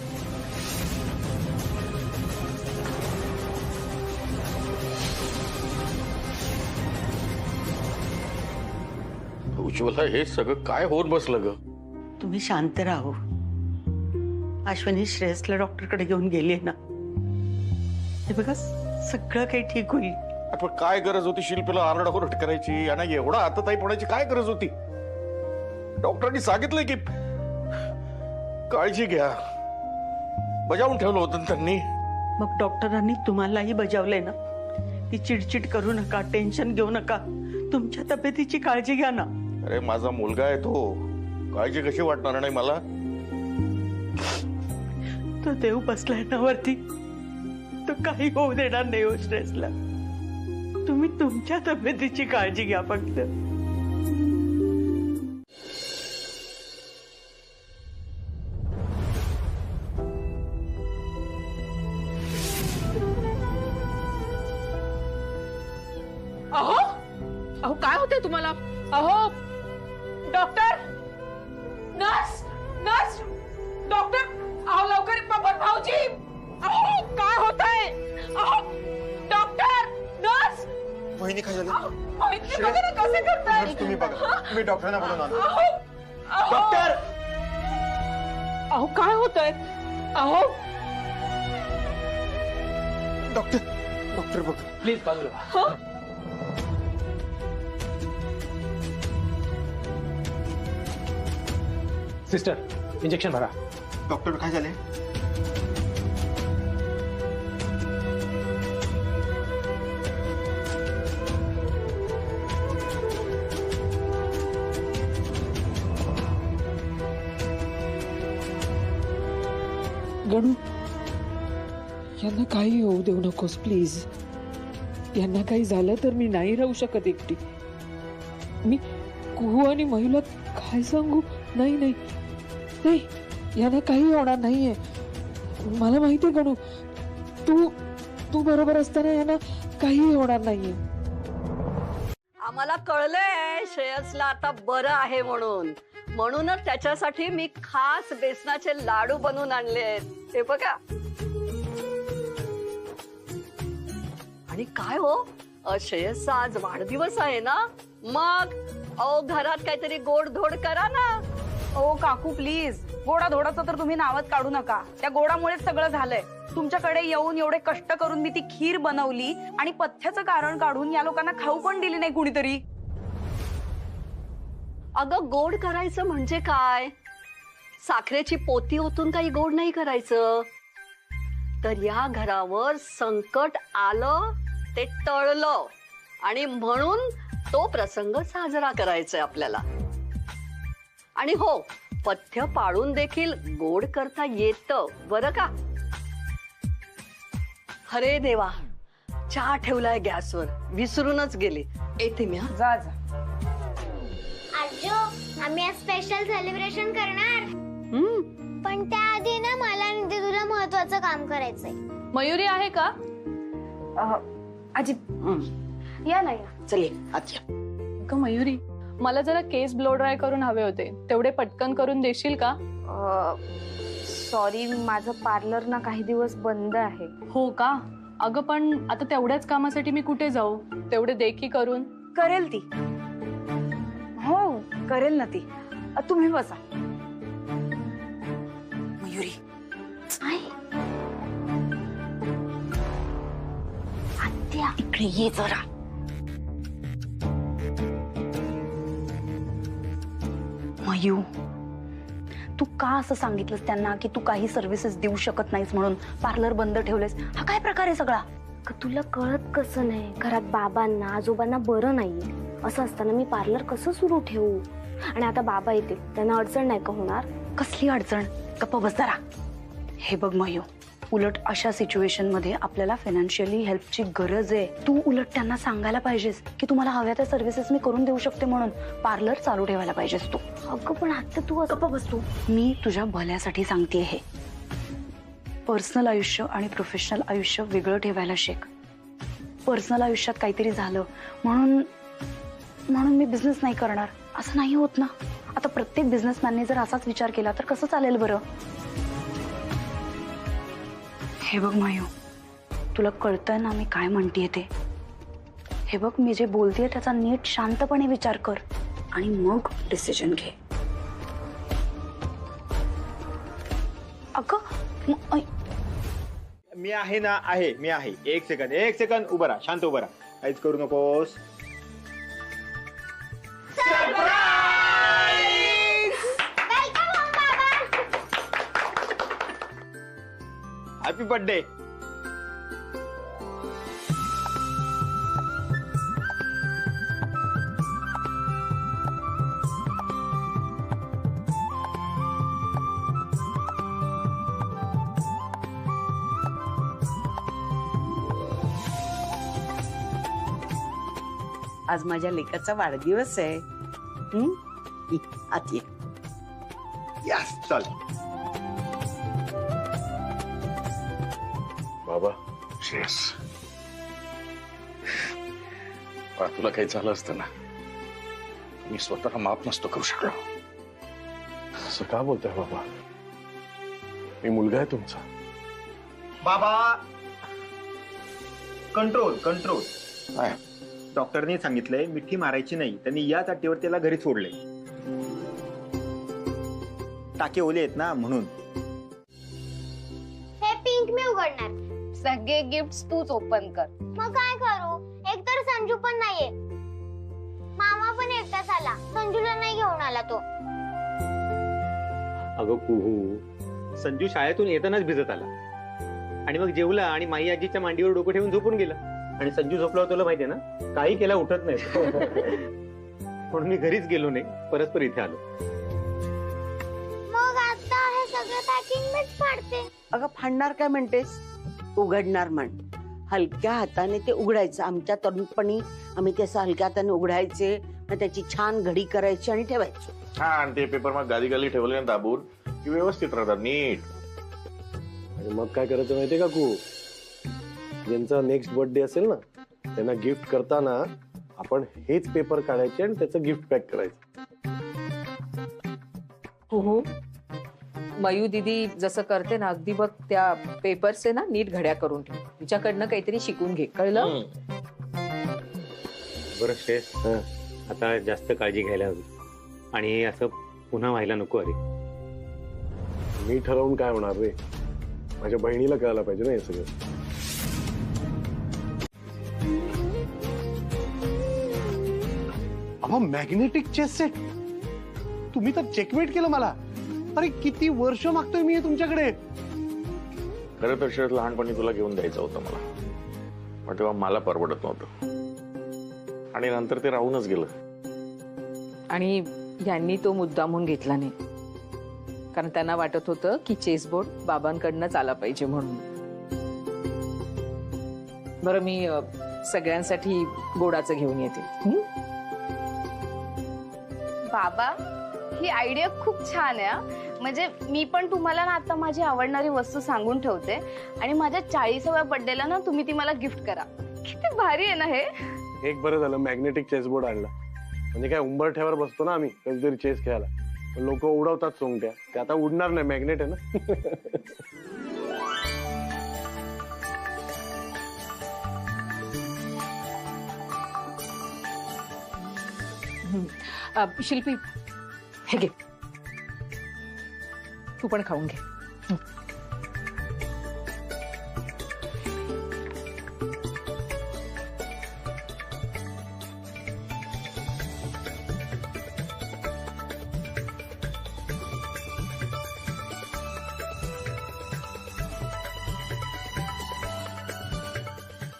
उज्ज्वला, हे सगळं काय होत बसलं ग? तुम्ही शांत राहो. अश्विनी श्रेयसला डॉक्टरकडे घेऊन गेली ना, हे बघा सगळं काही ठीक होईल. पण काय गरज होती शिल्पीला आरडाओरड करायची आणि एवढा हाताताई पडायची काय गरज होती? डॉक्टरांनी सांगितलंय की काळजी घ्या, बजावून ठेवलं होतं ना त्यांनी. मग डॉक्टरांनी तुम्हालाही बजावलंय ना की चिडचिड करू नका, टेन्शन घेऊ नका, तुमच्या तब्येतीची काळजी घ्या ना. अरे माझा मुलगा आहे तो, काळजी कशी वाटणार नाही मला? तो देव बसलाय ना वरती, तो काही होऊ देणार नाही हो श्रेयसला. तुम्ही तुमच्या तब्येतीची काळजी घ्या फक्त. अहो अहो काय होतंय तुम्हाला? अहो डॉक्टर, नर्स, नर्स, डॉक्टर, अहो लवकर बबन भाऊजी, अहो काय होतंय? अहो डॉक्टर, नर्स. वहिनी काय झालं? माहिती वगैरे कसे करताय? नर्स, तुम्ही बघा, मी डॉक्टरांना बोलून आलो. अहो डॉक्टर, अहो काय होतंय? अहो डॉक्टर, डॉक्टर बघा. प्लीज बाजूला. सिस्टर, इंजेक्शन भरा. डॉक्टर काय झाले? गणू, यांना काही होऊ देऊ नकोस प्लीज. यांना काही झालं तर मी नाही राहू शकत एकटी. मी कुहू आणि मयूला काय सांगू? नाही नाही नाही, यांना काही होणार नाहीये. मला माहितीये गणू, तू बरोबर असताना यांना काही होणार नाहीये. आम्हाला कळलंय श्रेयसला आता बरं आहे म्हणूनच त्याच्यासाठी मी खास बेसनाचे लाडू बनवून आणलेत. हे बघा. आणि काय हो, श्रेयसचा आज वाढदिवस आहे ना, मग अहो घरात काहीतरी गोडधोड करा ना. ओ काकू प्लीज, गोडा धोडाचं तर तुम्ही नावच काढू नका. त्या गोडामुळेच सगळं झालंय. तुमच्याकडे येऊन एवढे कष्ट करून मी ती खीर बनवली आणि पथ्याचं कारण काढून या लोकांना खाऊ पण दिली नाही कुणीतरी. अगं गोड करायचं म्हणजे काय? साखरेची पोती ओतून काही गोड नाही करायचं. तर या घरावर संकट आलं ते टळलं आणि म्हणून तो प्रसंग साजरा करायचाय आपल्याला. आणि हो, पथ्य पाळून देखील गोड करता येतं बरं का. अरे देवा, चहा ठेवलाय गॅसवर, विसरूनच गेले. येते मी. जा जा. आजो, आम्ही आज स्पेशल सेलिब्रेशन करणार. पण त्याआधी ना मला आणि तुला महत्वाचं काम करायचंय. मयुरी आहे का? आजी या नाही. चल आज या. का मयुरी, मला जरा केस ब्लो ड्राय करून हवे होते. तेवढे पटकन करून देशील का? सॉरी, माझं पार्लर ना काही दिवस बंद आहे. हो का? अगं पण आता तेवढ्याच कामासाठी मी कुठे जाऊ? तेवढे दे की करून. करेल ती. हो करेल ना ती. तुम्ही बसा. मयुरी, आत्या इकडे ये जरा. मयू, तू का असं सांगितलंस त्यांना की तू काही सर्व्हिसेस देऊ शकत नाहीस म्हणून पार्लर बंद ठेवलेस? हा काय प्रकार आहे सगळा? तुला कळत कसं नाही? घरात बाबांना आजोबांना बरं नाहीये. असं असताना मी पार्लर कसं सुरू ठेवू? आणि आता बाबा येतील, त्यांना अडचण नाही का होणार? कसली अडचण? गप्प बस जरा. हे बघ मयू, उलट अशा सिच्युएशन मध्ये आपल्याला फायनान्शियली हेल्पची गरज आहे. तू उलट त्यांना सांगायला पाहिजेस की तुम्हाला हव्या त्या सर्व्हिसेस मी करून देऊ शकते म्हणून. पार्लर चालू ठेवायला पाहिजेस तू. अगं पण आता तू गप्प बस तू. मी तुझ्या भल्यासाठी सांगते. हे पर्सनल आयुष्य आणि प्रोफेशनल आयुष्य वेगळं ठेवायला शिक. पर्सनल आयुष्यात काहीतरी झालं म्हणून मी बिझनेस नाही करणार असं नाही होत ना. आता प्रत्येक बिझनेसमॅनने जर असाच विचार केला तर कसं चालेल बरं? हे बघ मायू, तुला कळतंय ना मी काय म्हणतेय ते? हे बघ, मी जे बोलतेय त्याचा नीट शांतपणे विचार कर आणि मग डिसिजन घे. अगं मी आहे ना, आहे, मी आहे. एक सेकंद उभं राहा, शांत उभं राहा, काहीच करू नकोस. Happy birthday. आज माझ्या लेकाचा वाढदिवस आहे. हं? ये, आत ये. यस चल. बाबा श्रेयस, तुला काही झालं असतं ना, मी स्वतःला माफ नसतो करू शकलो. असं का बोलताय बाबा? मी मुलगा आहे तुमचा. बाबा कंट्रोल कंट्रोल. डॉक्टरने सांगितलंय मिठी मारायची नाही. त्यांनी याच अट्टीवर त्याला घरी सोडले. टाके ओले आहेत ना म्हणून. हे पिंक मी उघडणार. सगळे गिफ्ट तूच ओपन कर. मग काय करू? एकतर संजू पण नाहीये. मामा पण एकटाच आला. संजूला नाही घेऊन आला तो. अगं कुहू, संजू शाळेतून येतानाच भिजत आला आणि मग जेवला आणि माई आजीच्या मांडीवर डोकं ठेवून झोपून गेला. आणि संजू झोपला तुला माहितीये ना, काही केला उठत नाही. म्हणून मी घरीच गेलो नाही, परस्पर इथे आलो. मग आता हे सगळं पॅकिंग मीच फाडते. अगं फाडणार काय म्हणतेस? उघडणार म्हण. हलक्या हाताने ते उघडायचं. आमच्या तरुणपणी आम्ही ते असं हलक्या हाताने उघडायचे, मग त्याची छान घडी करायची आणि ठेवायचो. हा, आणि ते पेपर मग गादी गाली ठेवले ना दाबून की व्यवस्थित राहतात नीट. आणि मग काय करायचं माहितीये का कू? ज्यांचा नेक्स्ट बर्थडे असेल ना, त्यांना गिफ्ट करताना आपण हेच पेपर काढायचे आणि त्याचं गिफ्ट पॅक करायचं. हो, मयू दीदी जसं करते ना, अगदी बघ त्या पेपर्स आहे ना, नीट घड्या करून ठेव. तिच्याकडनं काहीतरी शिकून घे, कळलं? बरं श्रेयस, आता जास्त काळजी घ्यायला हवी आणि असं पुन्हा व्हायला नको. अरे मी ठरवून काय होणार रे? माझ्या बहिणीला कळायला पाहिजे ना हे सगळं. अहो, मॅग्नेटिक चेस सेट तुम्ही तर चेकमेट केलं मला. अरे किती वर्ष मागतोय मी हे तुमच्याकडे. खरं तर शेत लहानपणी तुला घेऊन द्यायचं होतं मला, पण तेव्हा मला परवडत नव्हतं आणि नंतर ते राहूनच गेलं. आणि यांनी तो मुद्दामून घेतला नाही, कारण त्यांना वाटत होतं की चेसबोर्ड बाबांकडनंच आला पाहिजे म्हणून. बरं, मी सगळ्यांसाठी गोडाचं घेऊन येते. बाबा, ही आयडिया खूप छान आहे. म्हणजे मी पण तुम्हाला ना आता माझी आवडणारी वस्तू सांगून ठेवते आणि माझ्या 40व्या बर्थडेला ना तुम्ही ती मला गिफ्ट करा. किती भारी आहे ना हे. एक बरं झालं मॅग्नेटिक चेसबोर्ड आणला. म्हणजे काय उंबरठ्यावर बसतो ना आम्ही कधीतरी चेस खेळायला, लोक उडवतात सोंगट्या. ते आता उडणार नाही, मॅग्नेट आहे ना. शिल्पी, हे घे, तू पण खाऊन घे.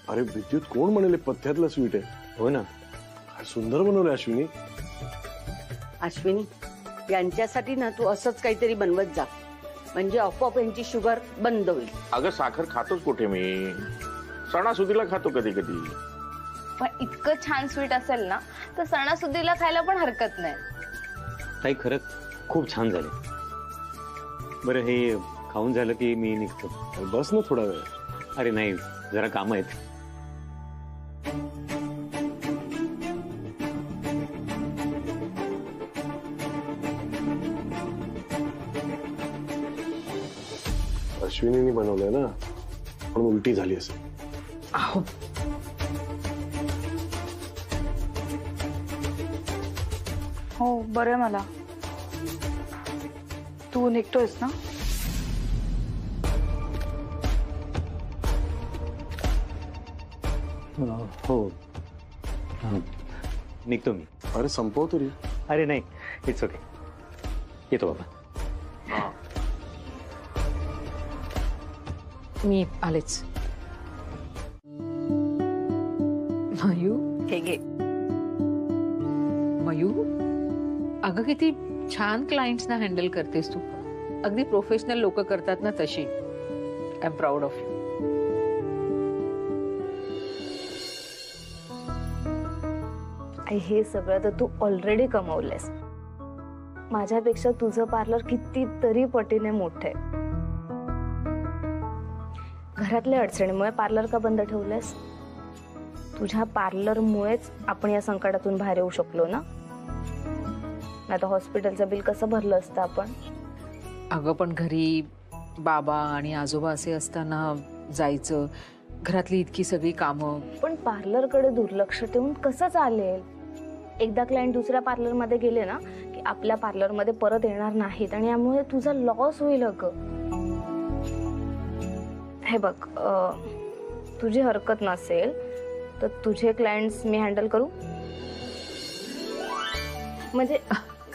अरे विद्युत, कोण म्हणेल पथ्यातलं स्वीट आहे? हो ना, काय सुंदर बनवलं अश्विनी. अश्विनी, यांच्यासाठी ना तू असंच काहीतरी बनवत जा, म्हणजे आपोआप यांची शुगर बंद होईल. अगं साखर खातोच कुठे मी, सणासुदीला खातो कधी कधी. पण इतकं छान स्वीट असेल ना तर सणासुदीला खायला पण हरकत नाही. ताई खरंच खूप छान झाले. बरं, हे खाऊन झालं की मी निघतो. बस ना थोडा वेळ. अरे नाही, जरा काम आहेत. अश्विनीने बनवलंय ना, पण उलटी झाली असेल. हो, बरं मला. तू निघतोयस ना? हो, निघतो मी. अरे संपव तरी. अरे नाही, इट्स ओके. येतो बाबा. मी आलेच. मयू, हे घे. मयू, अगं किती छान क्लायंट्सना हँडल करतेस तू. अगदी प्रोफेशनल लोक करतात ना तशी. I am proud of you. हे सगळं तर तू ऑलरेडी कमवलंयस. माझ्यापेक्षा तुझं पार्लर कितीतरी पटीने मोठं आहे. घरातल्या अडचणीमुळे पार्लर का बंद ठेवलंयस? तुझ्या पार्लरमुळेच आपण या संकटातून बाहेर येऊ शकलो ना. आता हॉस्पिटलचं बिल कसं भरलं असतं आपण? अगं पण घरी बाबा आणि आजोबा असे असताना जायचं, घरातली इतकी सगळी कामं. पण पार्लरकडे दुर्लक्ष ठेवून कसं चालेल? एकदा क्लायंट दुसऱ्या पार्लरमध्ये गेले ना की आपल्या पार्लरमध्ये परत येणार नाहीत आणि यामुळे तुझा लॉस होईल. अगं हे बघ, तुझी हरकत नसेल तर तुझे क्लायंट्स मी हँडल करू. म्हणजे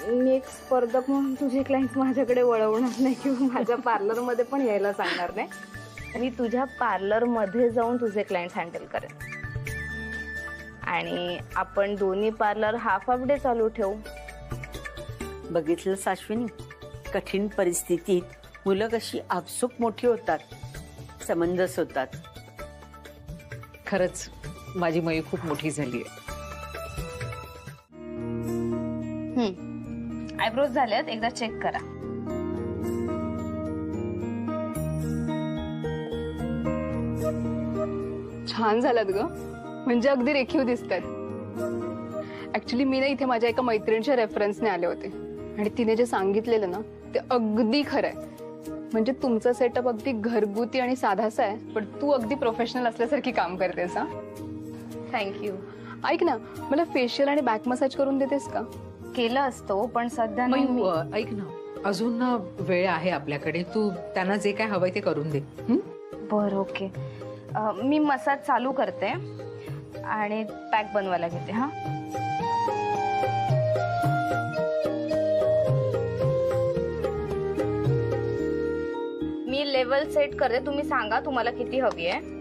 मी एक स्पर्धक म्हणून तुझे क्लायंट्स माझ्याकडे वळवणार नाही किंवा माझ्या पार्लरमध्ये पण यायला सांगणार नाही. मी तुझ्या पार्लरमध्ये जाऊन तुझे क्लायंट्स हँडल करेन आणि आपण दोन्ही पार्लर हाफ डे चालू ठेवू. बघितलं अश्विनी, कठीण परिस्थितीत मुलं कशी आपसूक मोठी होतात, समंजस होतात. खरंच माझी मयू खूप मोठी झाली आहे. आयब्रोज झाल्यात, एकदा चेक करा. छान झालात ग, म्हणजे अगदी रेखीव दिसतात. ऍक्च्युली मी ना इथे माझ्या एका मैत्रिणीच्या रेफरन्सने आले होते आणि तिने जे सांगितलेलं ना ते अगदी खरंय. म्हणजे तुमचा सेटअप अगदी घरगुती आणि साधासा आहे, पण तू अगदी प्रोफेशनल असल्यासारखी काम करतेस. हा, थँक्यू. ऐक ना, मला फेशियल आणि बॅक मसाज करून देतेस का? केलं असतो पण सध्या नाही. ऐक ना, अजून ना वेळ आहे आपल्याकडे. तू त्यांना जे काय हवंय ते करून दे. बरं, ओके. मी मसाज चालू करते आणि पॅक बनवायला घेते. हा, मी लेवल सेट करते. तुम्ही सांगा तुम्हाला किती हवी आहे.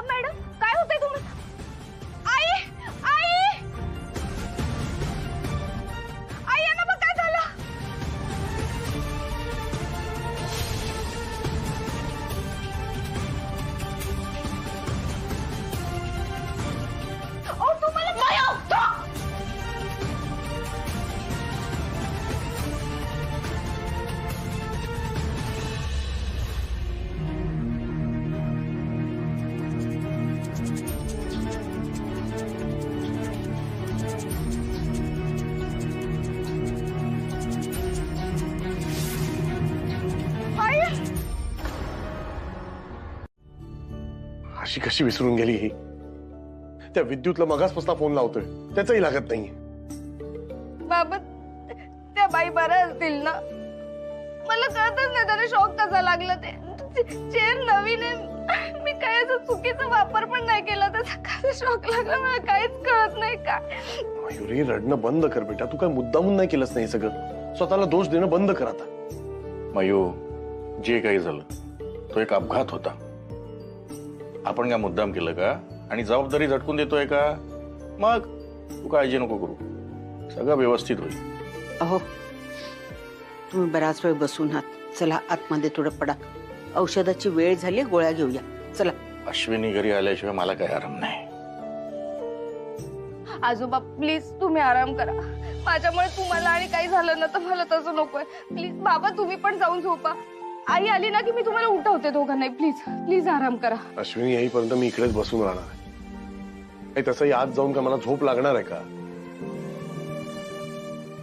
मॅडम काय होतंय तुम्ही? आई आई आई यांना बघ काय झालं. ओ तुम्हाला काय होतं? अशी कशी विसरून गेली ही? त्या विद्युतला मगासपासून फोन लावतोय, त्याचाही लागत नाहीये. बाबा त्या बाई बऱ्या असतील ना? मला कळतच नाही त्याला शॉक कसा लागला. ते चेअर नवीन आहे, मी काय असं चुकीचा वापर पण नाही केला, त्याचा कसा शॉक लागला मला काहीच कळत नाही. का मयुरी, रडणं बंद कर बेटा. तू काय मुद्दामून नाही केलंस नाही सगळं. स्वतःला दोष देणं बंद कर आता. मयू, जे काही झालं तो एक अपघात होता. आपण काय मुद्दाम केलं का? आणि जबाबदारी झटकून देतोय का? मग तू काळजी नको करू, सगळं व्यवस्थित होईल. अहो, तुम्ही बराच वेळ बसून आहात. चला आतमध्ये थोडं पडा. औषधाची वेळ झाली, गोळ्या घेऊया. चला. अश्विनी घरी आल्याशिवाय मला काही आराम नाही. आजोबा प्लीज तुम्ही आराम करा. माझ्यामुळे तुम्हाला आणि काही झालं ना तर मला तसं नकोय. प्लीज बाबा तुम्ही पण जाऊन झोपा. आई आली ना की मी तुम्हाला उठवते दोघांनाही. प्लीज प्लीज आराम करा. अश्विनी येईपर्यंत मी इकडेच बसून राहणार आहे. तसंही आज जाऊन का मला झोप लागणार आहे का?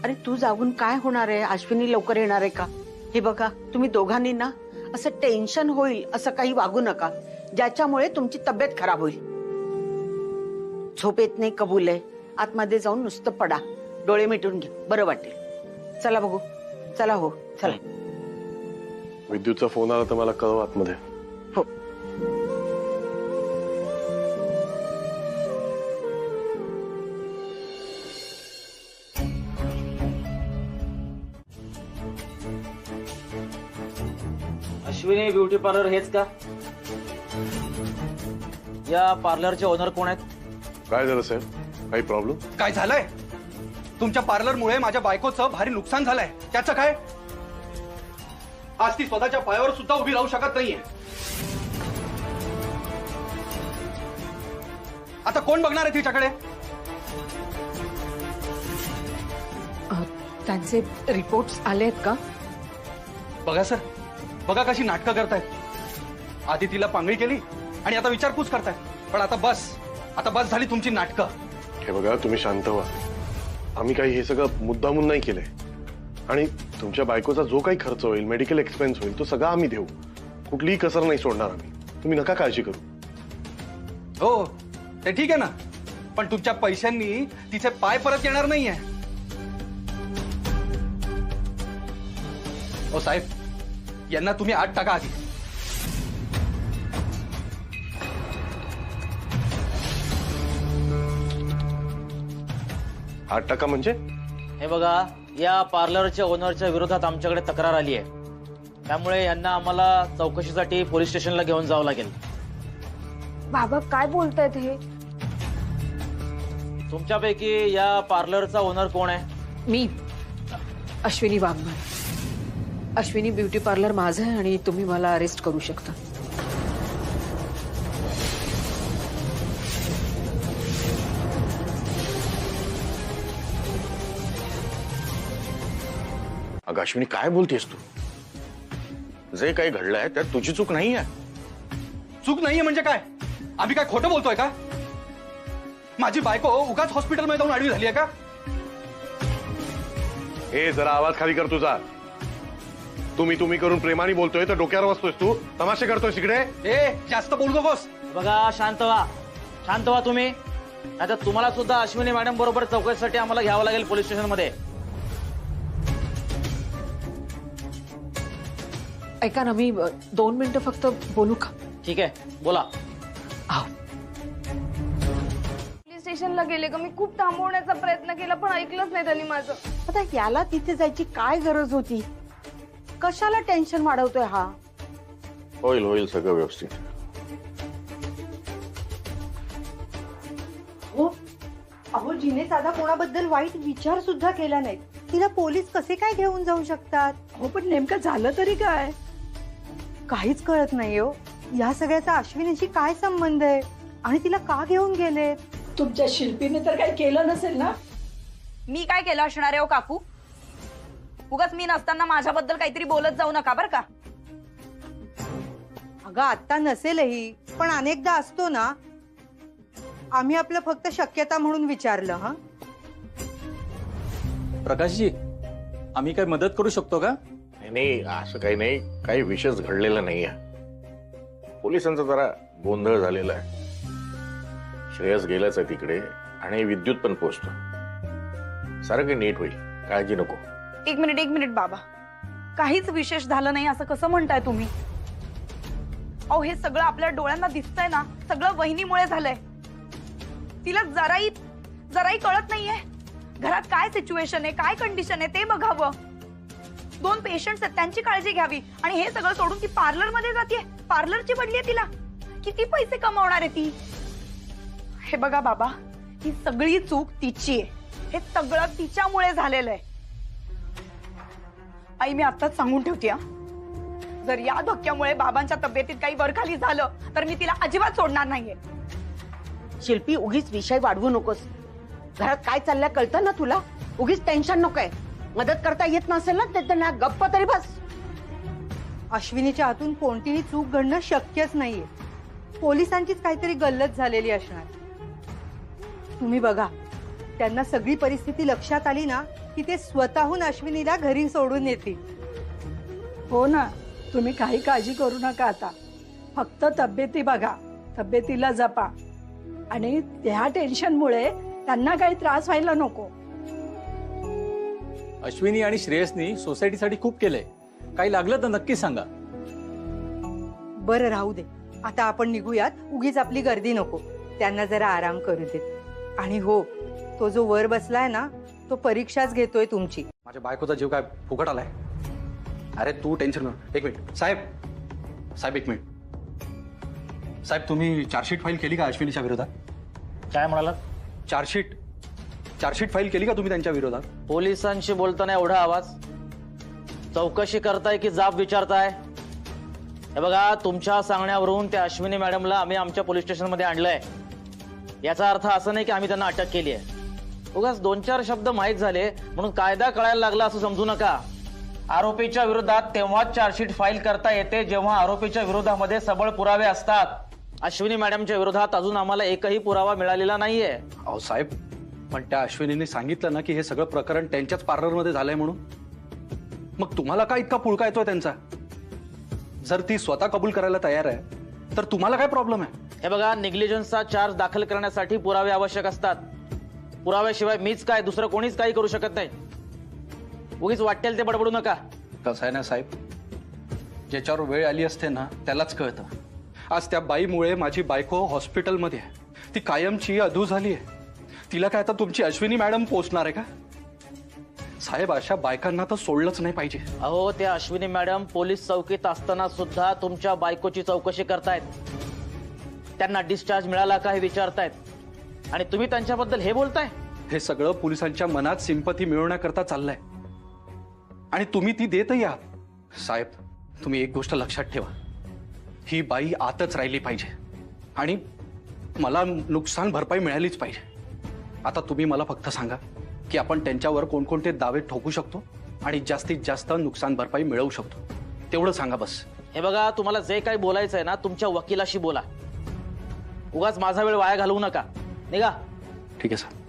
अरे तू जागून काय होणार आहे? अश्विनी लवकर येणार आहे का? हे बघा, तुम्ही दोघांनी ना असं टेन्शन होईल असं काही वागू नका, ज्याच्यामुळे तुमची तब्येत खराब होईल. झोप येत नाही कबूल आहे. आतमध्ये जाऊन नुसतं पडा, डोळे मिटून घ्या, बरं वाटेल. चला बघू. चला. हो चला. विद्युतचा फोन आला तर मला कळव आतमध्ये. हो. अश्विनी ब्युटी पार्लर हेच का? या पार्लरचे ओनर कोण आहेत? काय झालं साहेब? काही प्रॉब्लेम? काय झालंय? तुमच्या पार्लरमुळे माझ्या बायकोचं भारी नुकसान झालंय. त्याचं काय? आज ती स्वतःच्या पायावर सुद्धा उभी राहू शकत नाहीये. आता कोण बघणार आहे तिच्याकडे? त्यांचे रिपोर्ट्स आलेत का? बघा सर, बघा कशी नाटकं करतायत. आधी तिला पांगळी केली आणि आता विचारपूस करतायत. पण आता बस झाली तुमची नाटकं. हे बघा, तुम्ही शांत व्हा. आम्ही काही हे सगळं मुद्दामून नाही केलंय. आणि तुमच्या बायकोचा जो काही खर्च होईल, मेडिकल एक्सपेन्स होईल, तो सगळा आम्ही देऊ. कुठलीही कसर नाही सोडणार आम्ही. तुम्ही नका काळजी करू. हो ते ठीक आहे ना, पण तुमच्या पैशांनी तिचे पाय परत येणार नाहीये. ओ साहेब, यांना तुम्ही 8 टाका आधी. $8 म्हणजे? हे बघा, या पार्लरच्या ओनरच्या विरोधात आमच्याकडे तक्रार आली आहे. त्यामुळे यांना आम्हाला चौकशीसाठी पोलीस स्टेशनला घेऊन जावं लागेल. बाबा काय बोलतायत हे? तुमच्यापैकी या पार्लरचा ओनर कोण आहे? मी, अश्विनी वाघमारे. अश्विनी ब्युटी पार्लर माझं आहे आणि तुम्ही मला अरेस्ट करू शकता. अगं अश्विनी, काय बोलतेस तू? जे काही घडलंय त्यात तुझी चूक नाहीये. चूक नाहीये म्हणजे काय? आम्ही काय खोटं बोलतोय का? माझी बायको उगाच हॉस्पिटलमध्ये जाऊन आडवी झाली आहे का? हे जरा आवाज खाली कर तुझा. तुम्ही करून प्रेमाने बोलतोय तर डोक्यावर बसतोयस तू. तमाशे करतोय तिकडे. जास्त बोलू नकोस. बघा, शांत व्हा तुम्ही. आता तुम्हाला सुद्धा अश्विनी मॅडम बरोबर चौकशीसाठी आम्हाला घ्यावं लागेल पोलीस स्टेशन मध्ये. ऐका ना, मी 2 मिनिटं फक्त बोलू का? ठीक आहे, बोला. पोलीस स्टेशनला गेले का? मी खूप थांबवण्याचा प्रयत्न केला पण ऐकलंच नाही त्यांनी माझं. आता याला तिथे जायची काय गरज होती? कशाला टेन्शन वाढवतोय हा? होईल सगळं व्यवस्थित. अहो, जिने साधा कोणाबद्दल वाईट विचार सुद्धा केला नाही, तिला पोलीस कसे काय घेऊन जाऊ शकतात? हो, पण नेमकं झालं तरी काय? काहीच कळत नाही हो. या सगळ्याचा अश्विनीशी काय संबंध आहे आणि तिला का घेऊन गेले? तुमच्या शिल्पीने तर काही केलं नसेल ना? मी काय केलं असणार आहे हो काकू? उगाच मी नसताना माझ्याबद्दल काहीतरी बोलत जाऊ नका बर का. अगं, आता नसेलही, पण अनेकदा असतो ना. आम्ही आपलं फक्त शक्यता म्हणून विचारलं. हा, प्रकाशजी, आम्ही काय मदत करू शकतो का? नाही, असं काही नाही. काही विशेष घडलेलं नाहीये. पोलिसांचा जरा गोंधळ झालेला आहे. श्रेयस गेलाच आहे तिकडे आणि विद्युत पण पोहोचतो. सारं काही नीट होईल, काळजी नको. एक मिनिट बाबा, काहीच विशेष झालं नाही असं कसं म्हणताय तुम्ही? अहो, हे सगळं आपल्या डोळ्यांना दिसतंय ना. सगळं वहिनीमुळे झालंय. तिला जराही कळत नाहीये घरात काय सिच्युएशन आहे, काय कंडिशन आहे ते बघावं. 2 पेशंट्स आहेत, त्यांची काळजी घ्यावी आणि हे सगळं सोडून ती पार्लर मध्ये जाते. पार्लरची पडली आहे तिला. किती पैसे कमावणार आहे ती? हे बघा बाबा, ही सगळी चूक तिची आहे. हे सगळं तिच्यामुळे झालेलं आहे. आई, मी आताच सांगून ठेवते, जर या धक्क्यामुळे बाबांच्या तब्येतीत काही वरखाली झालं तर मी तिला अजिबात सोडणार नाहीये. शिल्पी, उगीच विषय वाढवू नकोस. घरात काय चाललंय कळतं ना तुला. उगीच टेन्शन नकोय. मदत करता येत नसेल ना तर त्यांना गप्प तरी बस. अश्विनीच्या हातून कोणतीही चूक घडणं शक्यच नाहीये. पोलिसांचीच काहीतरी गल्लत झालेली असणार. तुम्ही बघा, त्यांना सगळी परिस्थिती लक्षात आली ना की ते स्वतःहून अश्विनीला घरी सोडून येतील. हो ना, तुम्ही काही काळजी करू नका. आता फक्त तब्येती बघा, तब्येतीला जपा आणि त्या टेन्शनमुळे त्यांना काही त्रास व्हायला नको. अश्विनी आणि श्रेयसनी सोसायटीसाठी खूप केलंय. काही लागलं तर नक्की सांगा. बरं, राहू दे. आता आपण निघूयात. उगीच आपली गर्दी नको. त्यांना जरा आराम करू देत. आणि हो, तो जो वर बसलाय ना, तो परीक्षाच घेतोय तुमची. माझ्या बायकोचा जीव काय फुकट आलाय? अरे तू टेन्शन. एक मिनिट साहेब, एक मिनिट साहेब, तुम्ही चार्जशीट फाईल केली का अश्विनीच्या विरोधात? काय म्हणाला? चार्जशीट फाईल केली का तुम्ही त्यांच्या विरोधात? पोलिसांशी बोलताना एवढा आवाज? चौकशी करताय की जाब विचारताय? हे बघा, तुमच्या सांगण्यावरून त्या अश्विनी मॅडमला आम्ही आमच्या पोलीस स्टेशन मध्ये आणलंय. याचा अर्थ असं नाही की आम्ही त्यांना अटक केली आहे. उगाच 2-4 शब्द माहीत झाले म्हणून कायदा कळायला लागला असं समजू नका. आरोपीच्या विरोधात तेव्हाच चार्जशीट फाईल करता येते जेव्हा आरोपीच्या विरोधामध्ये सबळ पुरावे असतात. अश्विनी मॅडमच्या विरोधात अजून आम्हाला एकही पुरावा मिळालेला नाहीये. अहो साहेब, पण त्या अश्विनीने सांगितलं ना की हे सगळं प्रकरण त्यांच्याच पार्लरमध्ये झालंय म्हणून. मग तुम्हाला काय इतका पुळका येतोय त्यांचा? जर ती स्वतः कबूल करायला तयार आहे तर तुम्हाला काय प्रॉब्लेम आहे? हे बघा, निग्लिजन्सचा चार्ज दाखल करण्यासाठी पुरावे आवश्यक असतात. पुराव्याशिवाय मीच काय दुसरं कोणीच काही करू शकत नाही. उगीच वाटेल ते बडबडू नका. कसं आहे ना साहेब, ज्याच्यावर वेळ आली असते ना त्यालाच कळतं. आज त्या बाईमुळे माझी बायको हॉस्पिटलमध्ये आहे. ती कायमची अधू झाली आहे. तिला काय आता तुमची अश्विनी मॅडम पोचणार आहे का? साहेब, अशा बायकांना तर सोडलंच नाही पाहिजे. अहो, त्या अश्विनी मॅडम पोलीस चौकीत असताना सुद्धा तुमच्या बायकोची चौकशी करतायत. त्यांना डिस्चार्ज मिळाला का हे विचारतायत आणि तुम्ही त्यांच्याबद्दल हे बोलताय. हे सगळं पोलिसांच्या मनात सिंपती मिळवण्याकरता चाललंय आणि तुम्ही ती देतही आहात. साहेब, तुम्ही एक गोष्ट लक्षात ठेवा, ही बाई आतच राहिली पाहिजे आणि मला नुकसान भरपाई मिळालीच पाहिजे. आता तुम्ही मला फक्त सांगा की आपण त्यांच्यावर कोणकोणते दावे ठोकू शकतो आणि जास्तीत जास्त नुकसान भरपाई मिळवू शकतो, तेवढं सांगा बस. हे बघा, तुम्हाला जे काही बोलायचंय ना तुमच्या वकिलाशी बोला. उगाच माझा वेळ वाया घालवू नका. निघा. ठीक आहे सर.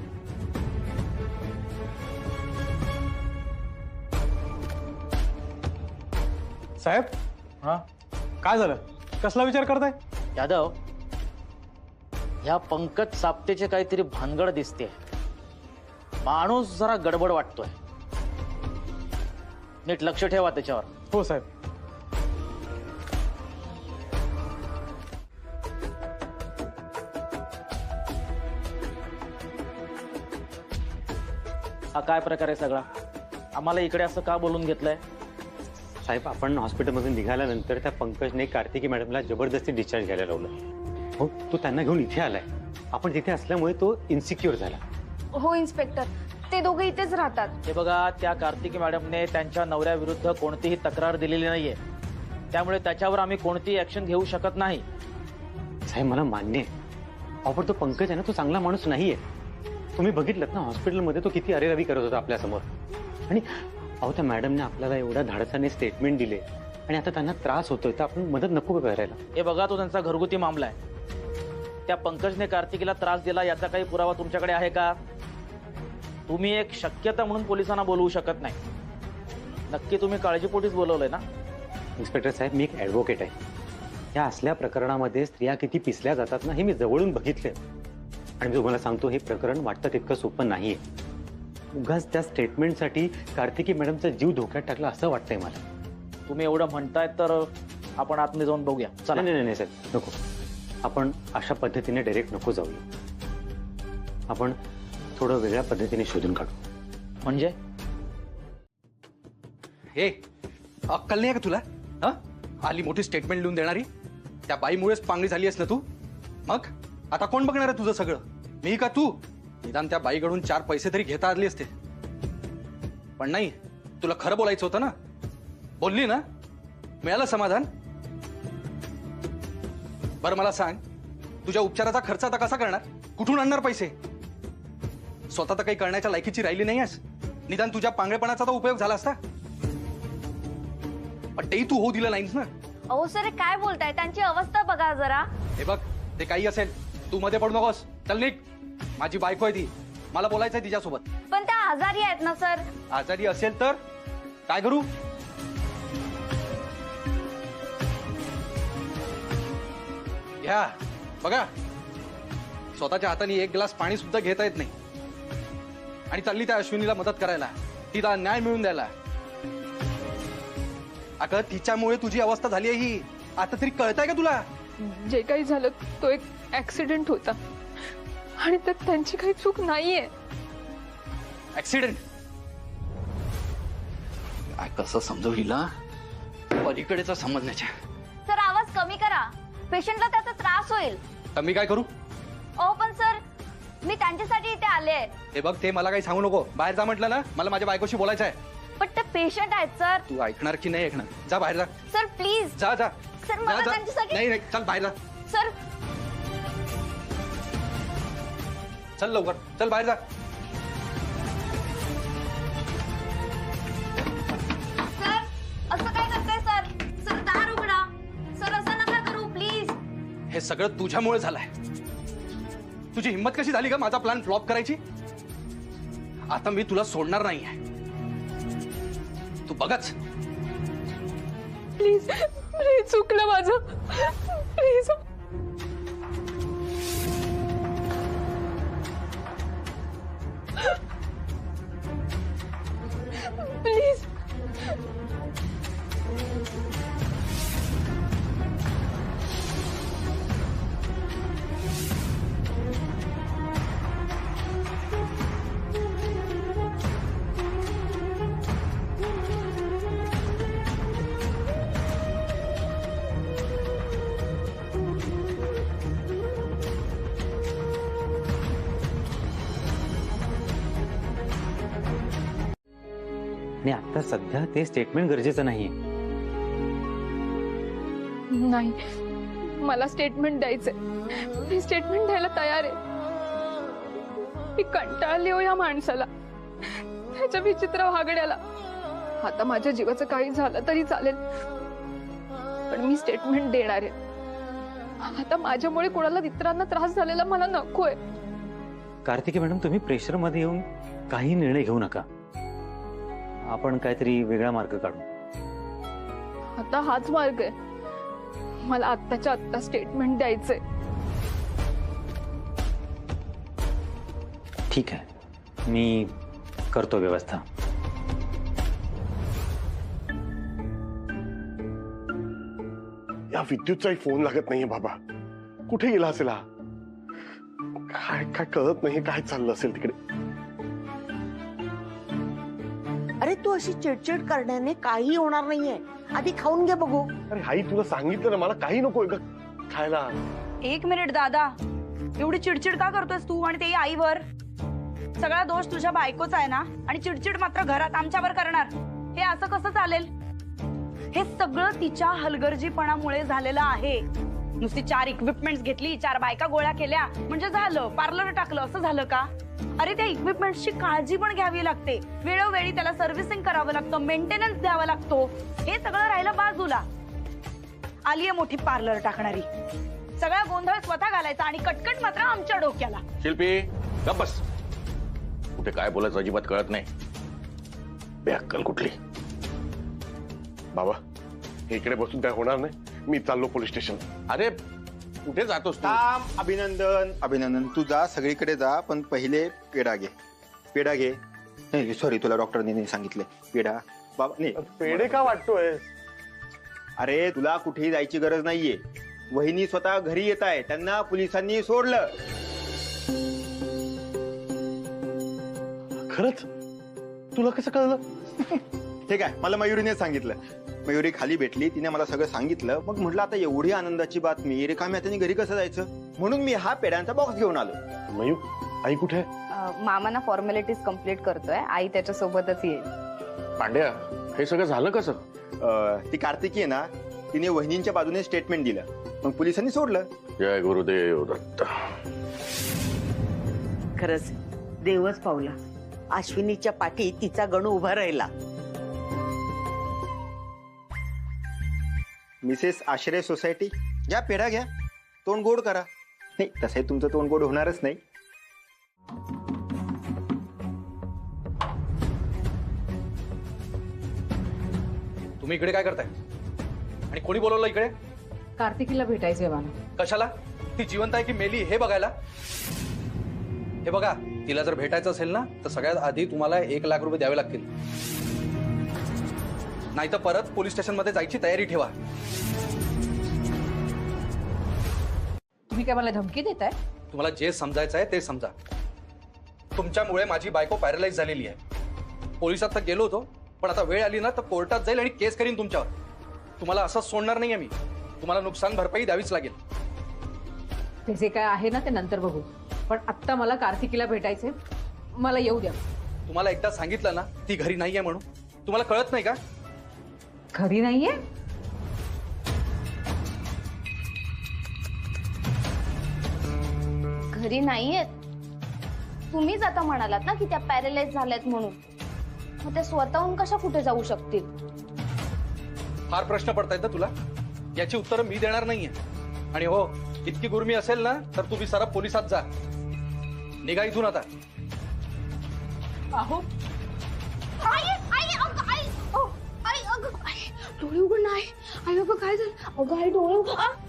साहेब, हा, काय झालं? कसला विचार करताय? यादव, ह्या पंकज साप्तेचे काहीतरी भानगड दिसते. माणूस जरा गडबड वाटतोय. नीट लक्ष ठेवा त्याच्यावर. हो साहेब. हा काय प्रकार आहे सगळा? आम्हाला इकडे असं का बोलून घेतलंय? साहेब, आपण हॉस्पिटलमधून निघाल्यानंतर त्या पंकजने कार्तिकी मॅडमला जबरदस्ती डिस्चार्ज घ्यायला लावलं. हो, तो त्यांना घेऊन इथे आलाय. आपण तिथे असल्यामुळे तो इन्सिक्युअर झाला. हो इन्स्पेक्टर, ते दोघं इथेच राहतात. हे बघा, त्या कार्तिकी मॅडमने त्यांच्या नवऱ्याविरुद्ध कोणतीही तक्रार दिलेली नाहीये. त्यामुळे त्याच्यावर आम्ही कोणतीही ऍक्शन घेऊ शकत नाही. साहेब, मला मान्य आहे. अहो, पण तो पंकज आहे ना, तो चांगला माणूस नाहीये. तुम्ही बघितलं ना हॉस्पिटलमध्ये तो किती अरेरावी करत होता आपल्या समोर. आणि अहो, त्या मॅडमने आपल्याला एवढ्या धाडसाने स्टेटमेंट दिले आणि आता त्यांना त्रास होतोय, तर आपण मदत नको का करायला? हे बघा, तो त्यांचा घरगुती मामला आहे. त्या पंकजने कार्तिकीला त्रास दिला याचा काही पुरावा तुमच्याकडे आहे का? तुम्ही एक शक्यता म्हणून पोलिसांना बोलवू शकत नाही. नक्की तुम्ही काळजीपोटीच बोलवलंय ना? इन्स्पेक्टर साहेब, मी एक ॲडव्होकेट आहे. या असल्या प्रकरणामध्ये स्त्रिया किती पिसल्या जातात ना, हे मी जवळून बघितलंय. आणि मी तुम्हाला सांगतो, हे प्रकरण वाटतं तितकं सोपं नाहीये. उगाच त्या स्टेटमेंटसाठी कार्तिकी मॅडमचा जीव धोक्यात टाकला असं वाटतंय मला. तुम्ही एवढं म्हणताय तर आपण आतमध्ये जाऊन बघूया. चला. नाही नाही साहेब, नको. आपण अशा पद्धतीने डायरेक्ट नको जाऊया. आपण थोडं वेगळ्या पद्धतीने शोधून काढू. म्हणजे? हे अक्कल नाही का तुला? हा, आली मोठी स्टेटमेंट लिहून देणारी. त्या बाईमुळेच पांगळी झाली आहेस ना तू. मग आता कोण बघणार आहे तुझं सगळं? मी का तू? निदान त्या बाईकडून 4 पैसे तरी घेता आले असते. पण नाही, तुला खरं बोलायचं होतं ना. बोलली ना, मिळालं समाधान. बरं मला सांग, तुझ्या उपचाराचा खर्च आता कसा करणार? कुठून आणणार पैसे? स्वतः तर काही करण्याच्या लायकीची राहिली नाही आहेस. निदान तुझ्या पांगळेपणाचा तर उपयोग झाला असता. पण तेही तू होऊ दिलं नाहीस ना. अहो सर, काय बोलताय? त्यांची अवस्था बघा जरा. हे बघ, ते काही असेल, तू मध्ये पडू नकोस. चल निघ. माझी बायको आहे ती, मला बोलायचंय तिच्यासोबत. पण त्या आजारी आहेत ना सर. आजारी असेल तर काय करू? घ्या बघा, स्वतःच्या हाताने एक ग्लास पाणी सुद्धा घेता येत नाही आणि चालली त्या अश्विनीला मदत करायला, तिला न्याय मिळवून द्यायला. अगं, तिच्यामुळे तुझी अवस्था झाली आहे ही. आता तरी कळतंय का तुला? जे काही झालं तो एक ऍक्सिडेंट होता आणि त्यात त्यांची काही चूक नाहीये. ऍक्सिडेंट? काय कसं समजू हिला? पलीकडेचा समजण्याच्या. सर, आवाज कमी करा. पेशंटला त्याचा त्रास होईल. तर मी काय करू? अहो पण सर, मी त्यांच्यासाठी इथे आले. हे बघ, ते मला काही सांगू नको. बाहेर जा म्हटलं ना, मला माझ्या बायकोशी बोलायचं आहे. पण ते पेशंट आहेत सर. तू ऐकणार की नाही ऐकणार? जा बाहेर जा. Sir please. जा जा. सर मला त्यांच्यासाठी. नाही नाही, चल बाहेर जा. सर चल लवकर, चल बाहेर जा. सर असं काय करताय सर? सर दार उघडा. सर असं नका करू प्लीज. हे सगळं तुझ्यामुळे झालंय. तुझी हिंमत कशी झाली का माझा प्लॅन फ्लॉप करायची? आता मी तुला सोडणार नाहीये. तू बघच. प्लीज प्लीज, चुकलं माझं. Please please. आणि आता सध्या ते स्टेटमेंट गरजेचं नाहीये. नाही, मला स्टेटमेंट द्यायचंय. मी स्टेटमेंट द्यायला तयार आहे. मी कंटाळली हो या माणसाला, त्याच्या विचित्र वागण्याला. आता माझ्या जीवाचं काही झालं तरी चालेल, पण मी स्टेटमेंट देणार आहे. आता माझ्यामुळे कोणाला इतरांना त्रास झालेला मला नकोय. कार्तिकी मॅडम, तुम्ही प्रेशर मध्ये येऊन काही निर्णय घेऊ नका. आपण काहीतरी वेगळा मार्ग काढू. आता हाच मार्ग आहे. मला आत्ताच्या आत्ता स्टेटमेंट द्यायचंय. ठीक आहे, मी करतो व्यवस्था. या विद्युतचाही फोन लागत नाहीये बाबा. कुठे गेला असेल हा? काय काय कळत नाही काय चाललं असेल तिकडे. अरे तू अशी चिडचिड करण्याने काही होणार नाहीये. आधी खाऊन घे बघू. अरे आई, तुला सांगितलं ना मला काही नकोय का खायला. एक मिनिट दादा, एवढी चिडचिड का करतोयस तू? आणि तेही आईवर. सगळा दोष तुझ्या बायकोचा आहे ना, आणि चिडचिड मात्र घरात आमच्यावर करणार. हे असं कसं चालेल? हे सगळं तिच्या हलगर्जीपणामुळे झालेलं आहे. नुसती 4 इक्विपमेंट्स घेतली, 4 बायका गोळ्या केल्या म्हणजे झालं, पार्लर टाकलं असं झालं का? अरे त्या इक्विपमेंट्सची काळजी पण घ्यावी लागते. वेळोवेळी त्याला सर्व्हिसिंग करावं लागतं, मेंटेनन्स द्यावा लागतो. हे सगळं राहिलं बाजूला. आलीये मोठी पार्लर टाकणारी. सगळा गोंधळ स्वतः घालायचा आणि कटकट मात्र आमच्या डोक्याला. शिल्पी गप्प बस. कुठे काय बोलायचं अजिबात कळत नाही. बेअक्कल कुठली. बाबा, इकडे बसून काय होणार नाही. मी चाललो पोलीस स्टेशन. अरे कुठे जातोस तू? अभिनंदन अभिनंदन. तू जा, सगळीकडे जा, पण पहिले पेढा घे. पेढा घे. नाही सॉरी, तुला डॉक्टरने सांगितले पेढा. बाबा नाही, पेढे का वाटतोय? अरे तुला कुठेही जायची गरज नाहीये. वहिनी स्वतः घरी येत आहे. त्यांना पोलिसांनी सोडलं. खरंच? तुला कसं कळलं? ठीक आहे, मला मयुरीने सांगितलं. मयुरी खाली भेटली, तिने मला सगळं सांगितलं. मग म्हटलं आता एवढी आनंदाची बातमी, रिकाम्या त्याने घरी कसं जायचं, म्हणून मी हा पेढ्यांचा बॉक्स घेऊन आलो. मयू, आई कुठे? मामाना फॉर्मॅलिटीज कम्प्लीट करतोय. आई त्याच्या सोबतच येईल. पांड्या, हे सगळं झालं कसं? ती कार्तिकी आहे ना, तिने वहिनींच्या बाजूने स्टेटमेंट दिलं. मग पोलिसांनी सोडलं. जय गुरुदेव दत्त. खरंच देवच पावला. अश्विनीच्या पाठी तिचा गणू उभा राहिला. मिसेस आश्रय सोसायटी, घ्या पेढा घ्या, तोंड गोड करा. नाही तसंही तुमचं तोंड गोड होणारच नाही. तुम्ही इकडे काय करताय? आणि कोणी बोलवलं इकडे? कार्तिकीला भेटायचंय मला. कशाला? ती जिवंत आहे की मेली हे बघायला? हे बघा, तिला जर भेटायचं असेल ना, तर सगळ्यात आधी तुम्हाला 1 लाख रुपये द्यावे लागतील. नाही तर परत पोलीस स्टेशन मध्ये जायची तयारी ठेवा. तुम्ही काय मला धमकी देताय? तुम्हाला जे समजायचं आहे ते समजा. तुमच्यामुळे माझी बायको पॅरलाइज झालेली आहे. पोलिसात तर गेलो होतो, पण आता वेळ आली ना तर कोर्टात जाईल आणि केस करीन तुमच्यावर. तुम्हाला असंच सोडणार नाहीये मी. तुम्हाला नुकसान भरपाई द्यावीच लागेल. ते जे काय आहे ना ते नंतर बघू, पण आत्ता मला कार्तिकीला भेटायचंय. मला येऊ द्या. तुम्हाला एकदा सांगितलं ना ती घरी नाहीये म्हणून, तुम्हाला कळत नाही का? घरी नाहीये? घरी नाहीयेत. तुम्हीच आता म्हणालात ना की त्या पॅरालाइज झाल्यात म्हणून. मग त्या स्वतःहून कशा कुठे जाऊ शकतील? फार प्रश्न पडतायत ना तुला, याची उत्तरं मी देणार नाहीये. आणि हो, इतकी गुरमी असेल ना तर तुम्ही सरळ पोलिसात जा. निघा इथून आता. अहो आई आई अगं आई आई अगं आई डोळे उघड नाही. आई अगं काय झालं? अगं आई डोळे उघड.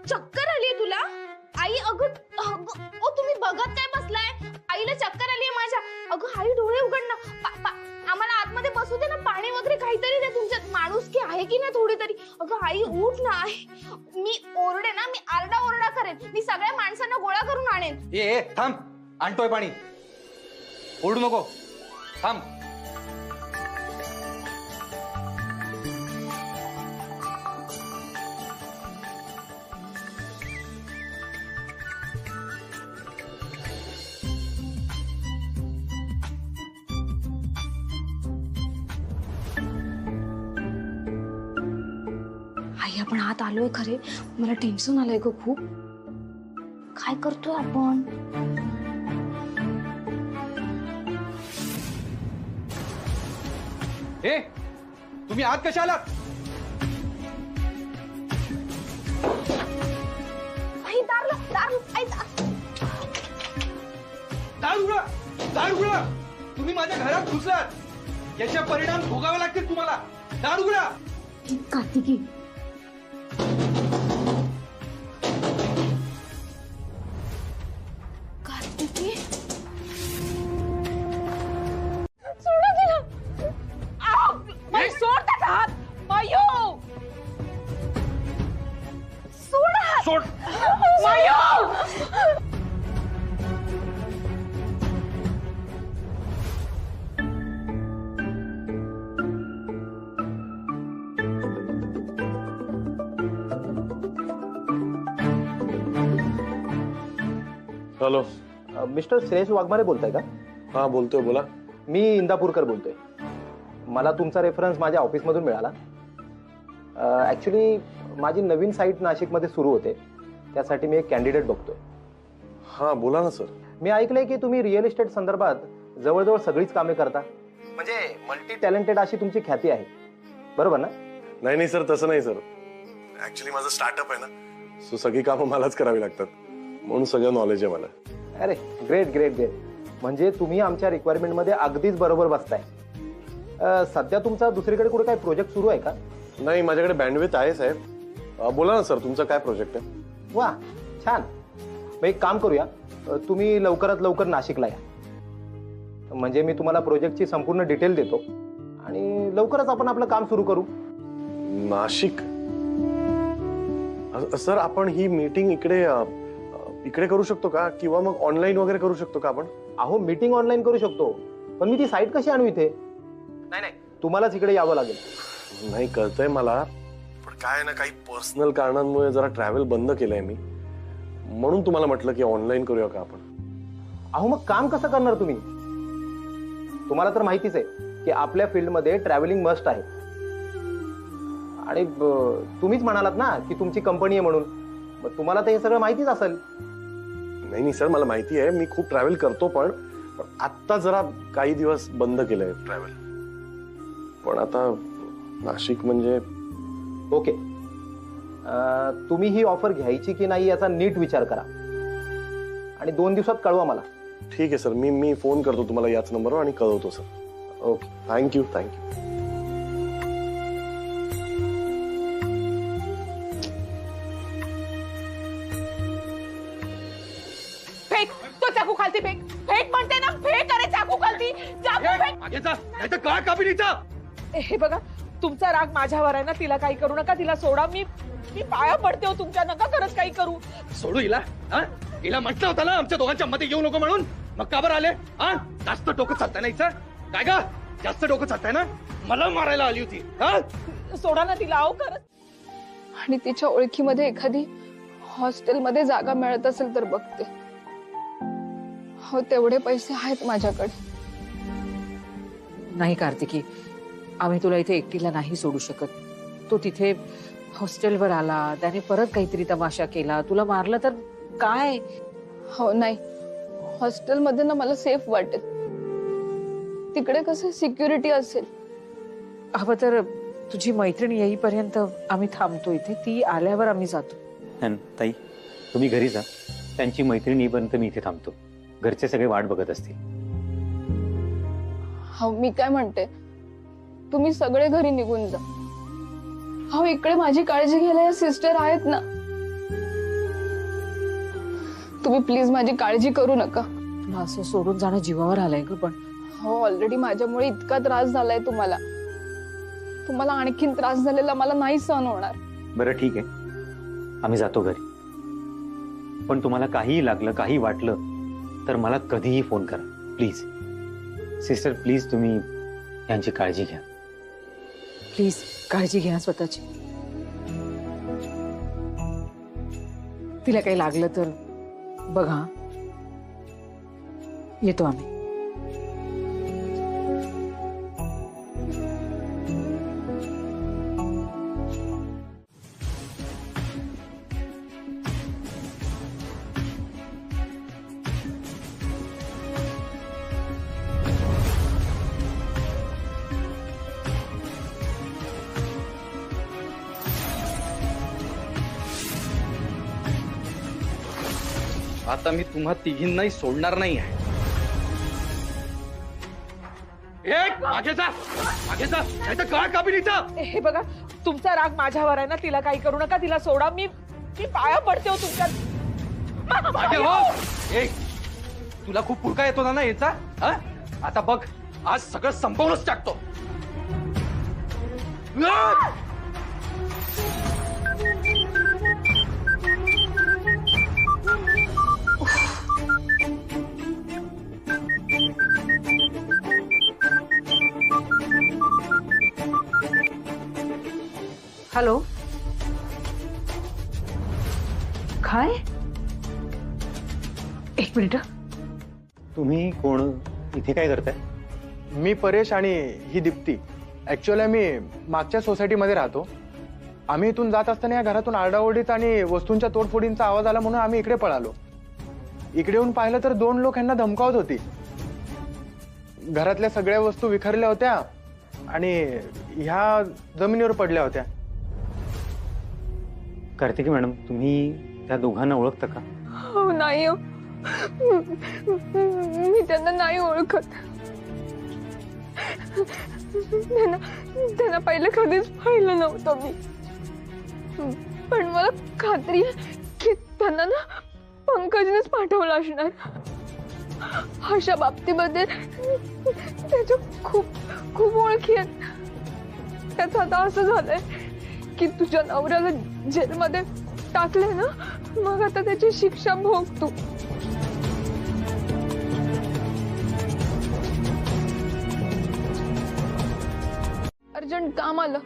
चक्कर आलीये तुला? आई अगं ओ तुम्ही बघत काय बसलाय? आईला चक्कर आलीये माझ्या. अगं आई डोळे उघड ना. आम्हाला आतमध्ये बसू दे ना. पाणी वगैरे काहीतरी दे. तुमच्यात माणुसकी आहे की नाही थोडी तरी? अगं आई उठ ना. मी ओरडे ना, मी आरडा ओरडा करेन. मी सगळ्या माणसांना गोळा करून आणेन. ए थांब, आणतोय पाणी. ओरडू नको, थांब. आई आपण आत आलोय खरे. मला टेन्शन आलंय ग खूप. काय करतोय आपण? ए तुम्ही आत कशा आलात? आई दार आई दार उघडा, दार उघडा. तुम्ही माझ्या घरात घुसलात, याचे परिणाम भोगावे लागतील तुम्हाला. दार उघडा. कार्तिकी कार्तिकी सोडा तिला. सोड त्याचा हात. मायो सोड हात. सोड. मायो हॅलो, मिस्टर श्रेयस वाघमारे बोलताय का? हा बोलतोय, बोला. मी इंदापूरकर बोलतोय. मला तुमचा रेफरन्स माझ्या ऑफिसमधून मिळाला. ऍक्च्युली माझी नवीन साईट नाशिकमध्ये सुरू होते, त्यासाठी मी एक कॅन्डिडेट बघतोय. हा बोला ना सर. मी ऐकलंय की तुम्ही रिअल इस्टेट संदर्भात जवळजवळ सगळीच कामे करता. म्हणजे मल्टी टॅलेंटेड अशी तुमची ख्याती आहे, बरोबर ना? नाही नाही सर, तसं नाही सर. ऍक्च्युली माझं स्टार्टअप आहे ना, सो सगळी कामं मलाच करावी लागतात, म्हणून सगळं नॉलेज आहे मला. अरे ग्रेट ग्रेट ग्रेट. म्हणजे तुम्ही आमच्या रिक्वायरमेंट मध्ये अगदीच बरोबर बसताय. सध्या तुमचा दुसरीकडे कुठे काय प्रोजेक्ट सुरू आहे का? नाही, माझ्याकडे बँडविथ आहे साहेब. बोला ना सर, तुमचा काय प्रोजेक्ट आहे? वा छान. मग एक काम करूया, तुम्ही लवकरात लवकर नाशिकला या. म्हणजे मी तुम्हाला प्रोजेक्टची संपूर्ण डिटेल देतो आणि लवकरच आपण आपलं काम सुरू करू. नाशिक? सर आपण ही मीटिंग इकडे करू शकतो का, किंवा मग ऑनलाईन वगैरे करू शकतो का आपण? अहो मीटिंग ऑनलाईन करू शकतो, पण मी ती साईट कशी आणू इथे? नाही नाही, तुम्हालाच इकडे यावं लागेल. नाही कळतंय मला, पण काय ना काही पर्सनल कारणांमुळे जरा ट्रॅव्हल बंद केलंय मी, म्हणून तुम्हाला म्हटलं की ऑनलाईन करूया का आपण. अहो मग काम कसं करणार तुम्ही? तुम्हाला तर माहितीच आहे की आपल्या फील्डमध्ये ट्रॅव्हलिंग मस्ट आहे. आणि तुम्हीच म्हणालात ना की तुमची कंपनी आहे म्हणून, मग तुम्हाला तर हे सगळं माहितीच असेल. नाही नाही सर, मला माहिती आहे, मी खूप ट्रॅव्हल करतो, पण आता जरा काही दिवस बंद केलंय ट्रॅव्हल. पण आता नाशिक म्हणजे ओके. तुम्ही ही ऑफर घ्यायची की नाही याचा नीट विचार करा आणि 2 दिवसात कळवा मला. ठीक आहे सर, मी फोन करतो तुम्हाला याच नंबरवर आणि कळवतो सर. Okay, thank you. फेक तो चाकू खालती. फेक फेक म्हणते ना, फेक. अरे चाकू खालती, चाकू फेक. नाही तर काय काबिनीचा. हे बघा, तुमचा राग माझ्यावर आहे ना, तिला काही करू नका, तिला सोडा. मी पाया पडते हो तुमच्या, नका खरंच काही करू. सोडू हिला? हिला म्हटलं होतं ना आमच्या दोघांच्या मध्ये येऊ नको म्हणून, मग का बरं आले? जास्त डोकं चालताय ना हिचं? काय का जास्त डोकं चालताय ना? मला मारायला आली होती. सोडा ना तिला, अहो खरंच. आणि तिच्या ओळखीमध्ये एखादी हॉस्टेलमध्ये जागा मिळत असेल तर बघते. हो तेवढे पैसे आहेत माझ्याकडे. नाही कार्तिकी, आम्ही तुला इथे एकटीला नाही सोडू शकत. तो तिथे हॉस्टेलवर आला, त्याने परत काहीतरी तमाशा केला, तुला मारलं तर काय? हो नाही, हॉस्टेलमध्ये ना मला सेफ वाटेल. तिकडे कसं सिक्युरिटी असेल. हवं तर तुझी मैत्रीण येईपर्यंत आम्ही थांबतो इथे, ती आल्यावर आम्ही जातो. ताई तुम्ही घरी जा, त्यांची मैत्रीण येईपर्यंत मी इथे थांबतो. घरचे सगळे वाट बघत असतील. हो मी काय म्हणते, तुम्ही सगळे घरी निघून जा. हो इकडे माझी काळजी घ्यायला या सिस्टर आहेत ना. तुम्ही प्लीज माझी काळजी करू नका. तुला असं सोडून जाणं जीवावर आलंय ग, पण हो ऑलरेडी माझ्यामुळे इतका त्रास झालाय तुम्हाला. तुम्हाला आणखीन त्रास झालेला मला नाही सहन होणार. बरं ठीक आहे, आम्ही जातो घरी. पण तुम्हाला काहीही लागलं, काही वाटलं तर मला कधीही फोन करा प्लीज. सिस्टर प्लीज तुम्ही यांची काळजी घ्या. प्लीज काळजी घ्या स्वतःची. तिला काही लागलं तर बघा, येतो आम्ही. आता मी तुम्हा तिघींनाही सोडणार नाही आहे. मागे जा, मागे जा, नाहीतर काय काबिलीचं. हे बघा, तुमचा राग माझ्यावर आहे ना, तिला काही करू नका, तिला सोडा. मी पाया पडते हो तुमच्या. मागे हो. तुला खूप पुळका येतो ना याचा. आता बघ, आज सगळं संपवूनच टाकतो. हॅलो, काय? एक मिनिट. तुम्ही कोण, इथे काय करताय? मी परेश आणि ही दीप्ती. ऍक्च्युअली आम्ही मागच्या सोसायटीमध्ये राहतो. आम्ही इथून जात असताना या घरातून आरडाओरडीत आणि वस्तूंच्या तोडफोडींचा आवाज आला म्हणून आम्ही इकडे पळालो. इकडे येऊन पाहिलं तर 2 लोक यांना धमकावत होती. घरातल्या सगळ्या वस्तू विखरल्या होत्या आणि ह्या जमिनीवर पडल्या होत्या. कार्तिकी मॅडम, तुम्ही त्या दोघांना ओळखता का? हो नाही हो, मी त्यांना नाही ओळखत. त्यांना पहिले कधीच पाहिलं नव्हतं मी. पण मला खात्री आहे की त्यांना ना पंकजनेच पाठवलं असणार. अशा बाबतीमध्ये त्याच्या खूप खूप ओळखी आहेत. त्याचं आता असं झालंय की तुझ्या नवऱ्याला जेलमध्ये टाकले ना, मग आता त्याची शिक्षा भोग तू. अर्जंट काम आलं,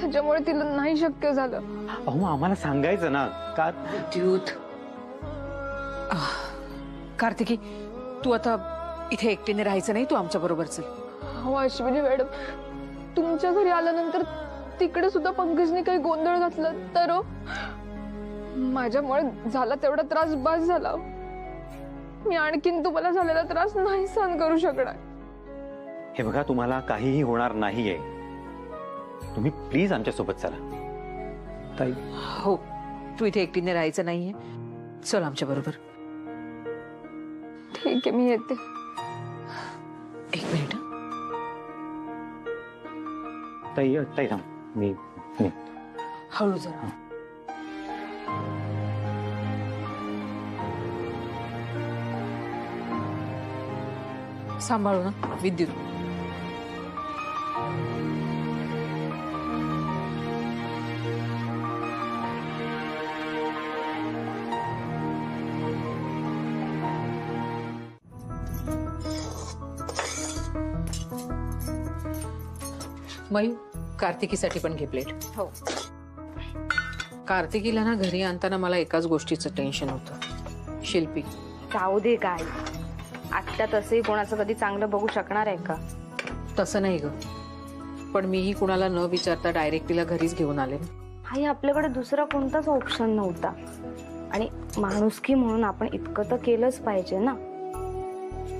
त्याच्यामुळे तिला नाही शक्य झालं. अहो आम्हाला सांगायचं ना. का कार्तिकी, तू आता इथे एकटीने राहायचं नाही, तू आमच्या बरोबर चल. हो अश्विनी मॅडम, तुमच्या घरी आल्यानंतर तिकडे सुद्धा पंकजने काही गोंधळ घातला तर माझ्यामुळे झाला तेवढा त्रास बस झाला. मी आणखीन तुम्हाला झालेला त्रास नाही सहन करू शकणार. हे बघा, तुम्हाला काहीही होणार नाहीये. तुम्ही प्लीज आमच्या सोबत चला. ताई, हो, तू इथे एकटीने राहायचं नाहीये, चल आमच्या बरोबर. ठीक आहे, मी येते. एक मिनिट. ताई थांब, मी हळू जरा. सांभाळू ना विद्युत. मयू, कार्तिकीसाठी पण घे प्लेट. हो. कार्तिकीला ना घरी आणताना मला एकाच गोष्टीचं टेन्शन होतं, शिल्पी. जाऊ दे काय, आत्या तसंही कोणाचं कधी चांगलं बघू शकणार आहे का? तसं नाही ग, पण मीही कुणाला न विचारता डायरेक्ट तिला घरीच घेऊन आले. आई, आपल्याकडे दुसरा कोणताच ऑप्शन नव्हता आणि माणुसकी म्हणून आपण इतकं तर केलंच पाहिजे ना.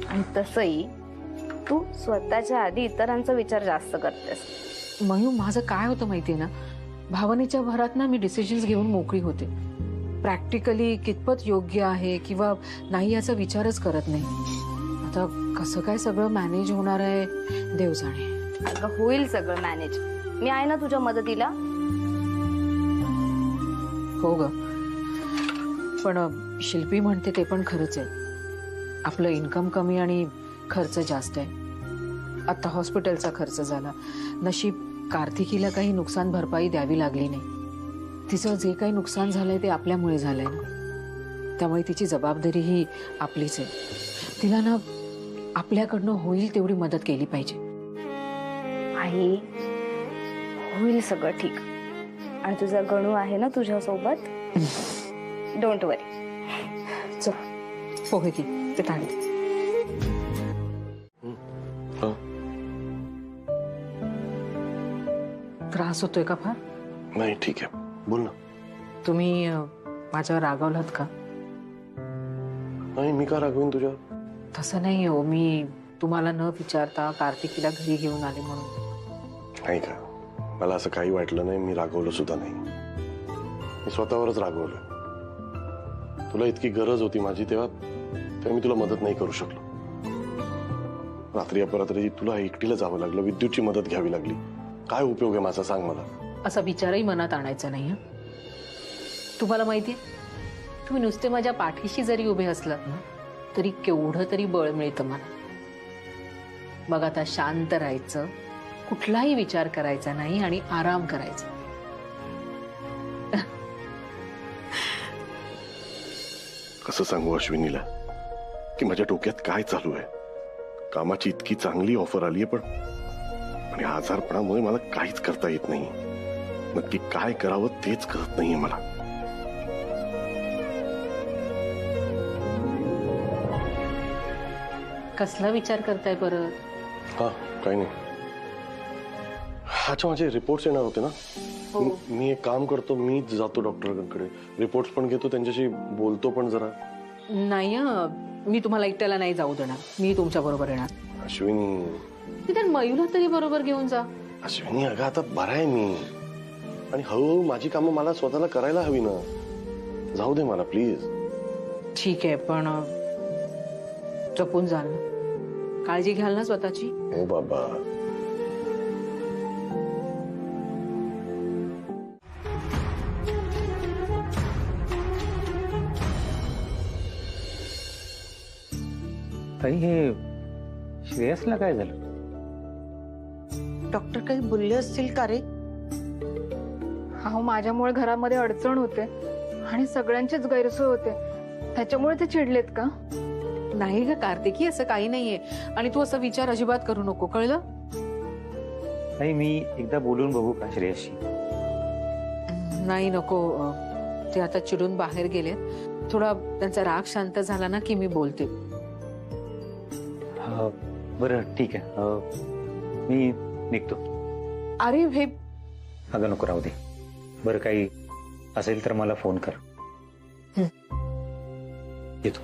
आणि तसंही तू स्वतःच्या आधी इतरांचा विचार जास्त करतेस. मयू, माझं काय होतं माहितीये ना, भावनेच्या भरात ना मी डिसिजन्स घेऊन मोकळी होते. प्रॅक्टिकली कितपत योग्य आहे किंवा नाही याचा विचारच करत नाही. आता कसं काय सगळं मॅनेज होणार आहे देव जाणे. अगं होईल सगळं मॅनेज, मी आहे ना तुझ्या मदतीला. हो ग, पण शिल्पी म्हणते ते पण खरंच आहे. आपलं इन्कम कमी आणि खर्च जास्त आहे. आता हॉस्पिटलचा खर्च झाला, नशीब कार्तिकीला काही नुकसान भरपाई द्यावी लागली नाही. तिचं जे काही नुकसान झालंय ते आपल्यामुळे झालंय ना, त्यामुळे तिची जबाबदारी ही आपलीच आहे. तिला ना आपल्याकडनं होईल तेवढी मदत केली पाहिजे. आई, होईल सगळं ठीक. आणि तुझा गणू आहे ना तुझ्या सोबत, डोंट वरी. चल पोहे की ते तांदे. त्रास होतोय का फार? नाही, ठीक आहे, बोल ना. तुम्ही माझ्यावर रागावलात का? नाही, मी का रागवीन तुझ्यावर? तसं नाही हो, मी तुम्हाला न विचारता कार्तिकीला घरी घेऊन आले म्हणून. नाही का, मला असं काही वाटलं नाही. मी रागवलं सुद्धा नाही, मी स्वतःवरच रागवलं. तुला इतकी गरज होती माझी तेव्हा मी तुला मदत नाही करू शकलो. रात्री अपरात्री तुला एकटीला जावं लागलं, विद्युतची मदत घ्यावी लागली. काय उपयोग आहे माझा, सांग मला. असा विचारही मनात आणायचा नाही. तुम्हाला माहितीये, तुम्ही नुसते माझ्या पाठीशी जरी उभे असलात ना तरी केवढं तरी बळ मिळतं मला. मग आता शांत राहायचं, कुठलाही विचार करायचा नाही आणि आराम करायचा. कसं सांगू अश्विनीला की माझ्या डोक्यात काय चालू आहे. कामाची इतकी चांगली ऑफर आली आहे, पण या आजारपणामुळे मला काहीच करता येत नाही. नक्की काय करावं तेच कळत नाहीये मला. कसला विचार करताय परत? हा, काही नाही. अच्छा, माझे रिपोर्ट्स येणार होते ना. मी एक काम करतो, मी जातो डॉक्टरांकडे, रिपोर्ट्स पण घेतो, त्यांच्याशी बोलतो पण जरा. नाही, मी तुम्हाला एकट्याला नाही जाऊ देणार. मी तुमच्या बरोबर येणार. अश्विनी, निदान मयूला तरी बरोबर घेऊन जा. अश्विनी, अगं आता बरा आहे मी, आणि हळूहळू माझी कामं मला स्वतःला करायला हवी ना. जाऊ दे मला प्लीज. ठीक आहे, पण जपून जाल ना, काळजी घ्याल ना स्वतःची. हो बाबा. ताई, हे श्रेयसला काय झालं? डॉक्टर काही बोलले असतील का रे? हा, माझ्यामुळे घरामध्ये अडचण होते आणि सगळ्यांचीच गैरसोय होते, त्याच्यामुळे ते चिडलेत का? नाही ग कार्तिकी, असं काही नाहीये. आणि तू असा विचार अजिबात करू नको, कळलं? नाही, मी एकदा बोलून बघू का श्रेयसशी? नाही, नको. ते आता चिडून बाहेर गेले. थोडा त्यांचा राग शांत झाला ना की मी बोलते. बरं, ठीक आहे, मी निघतो. अरे हे, अगं नको, राहू दे. बरं, काही असेल तर मला फोन कर. येतो.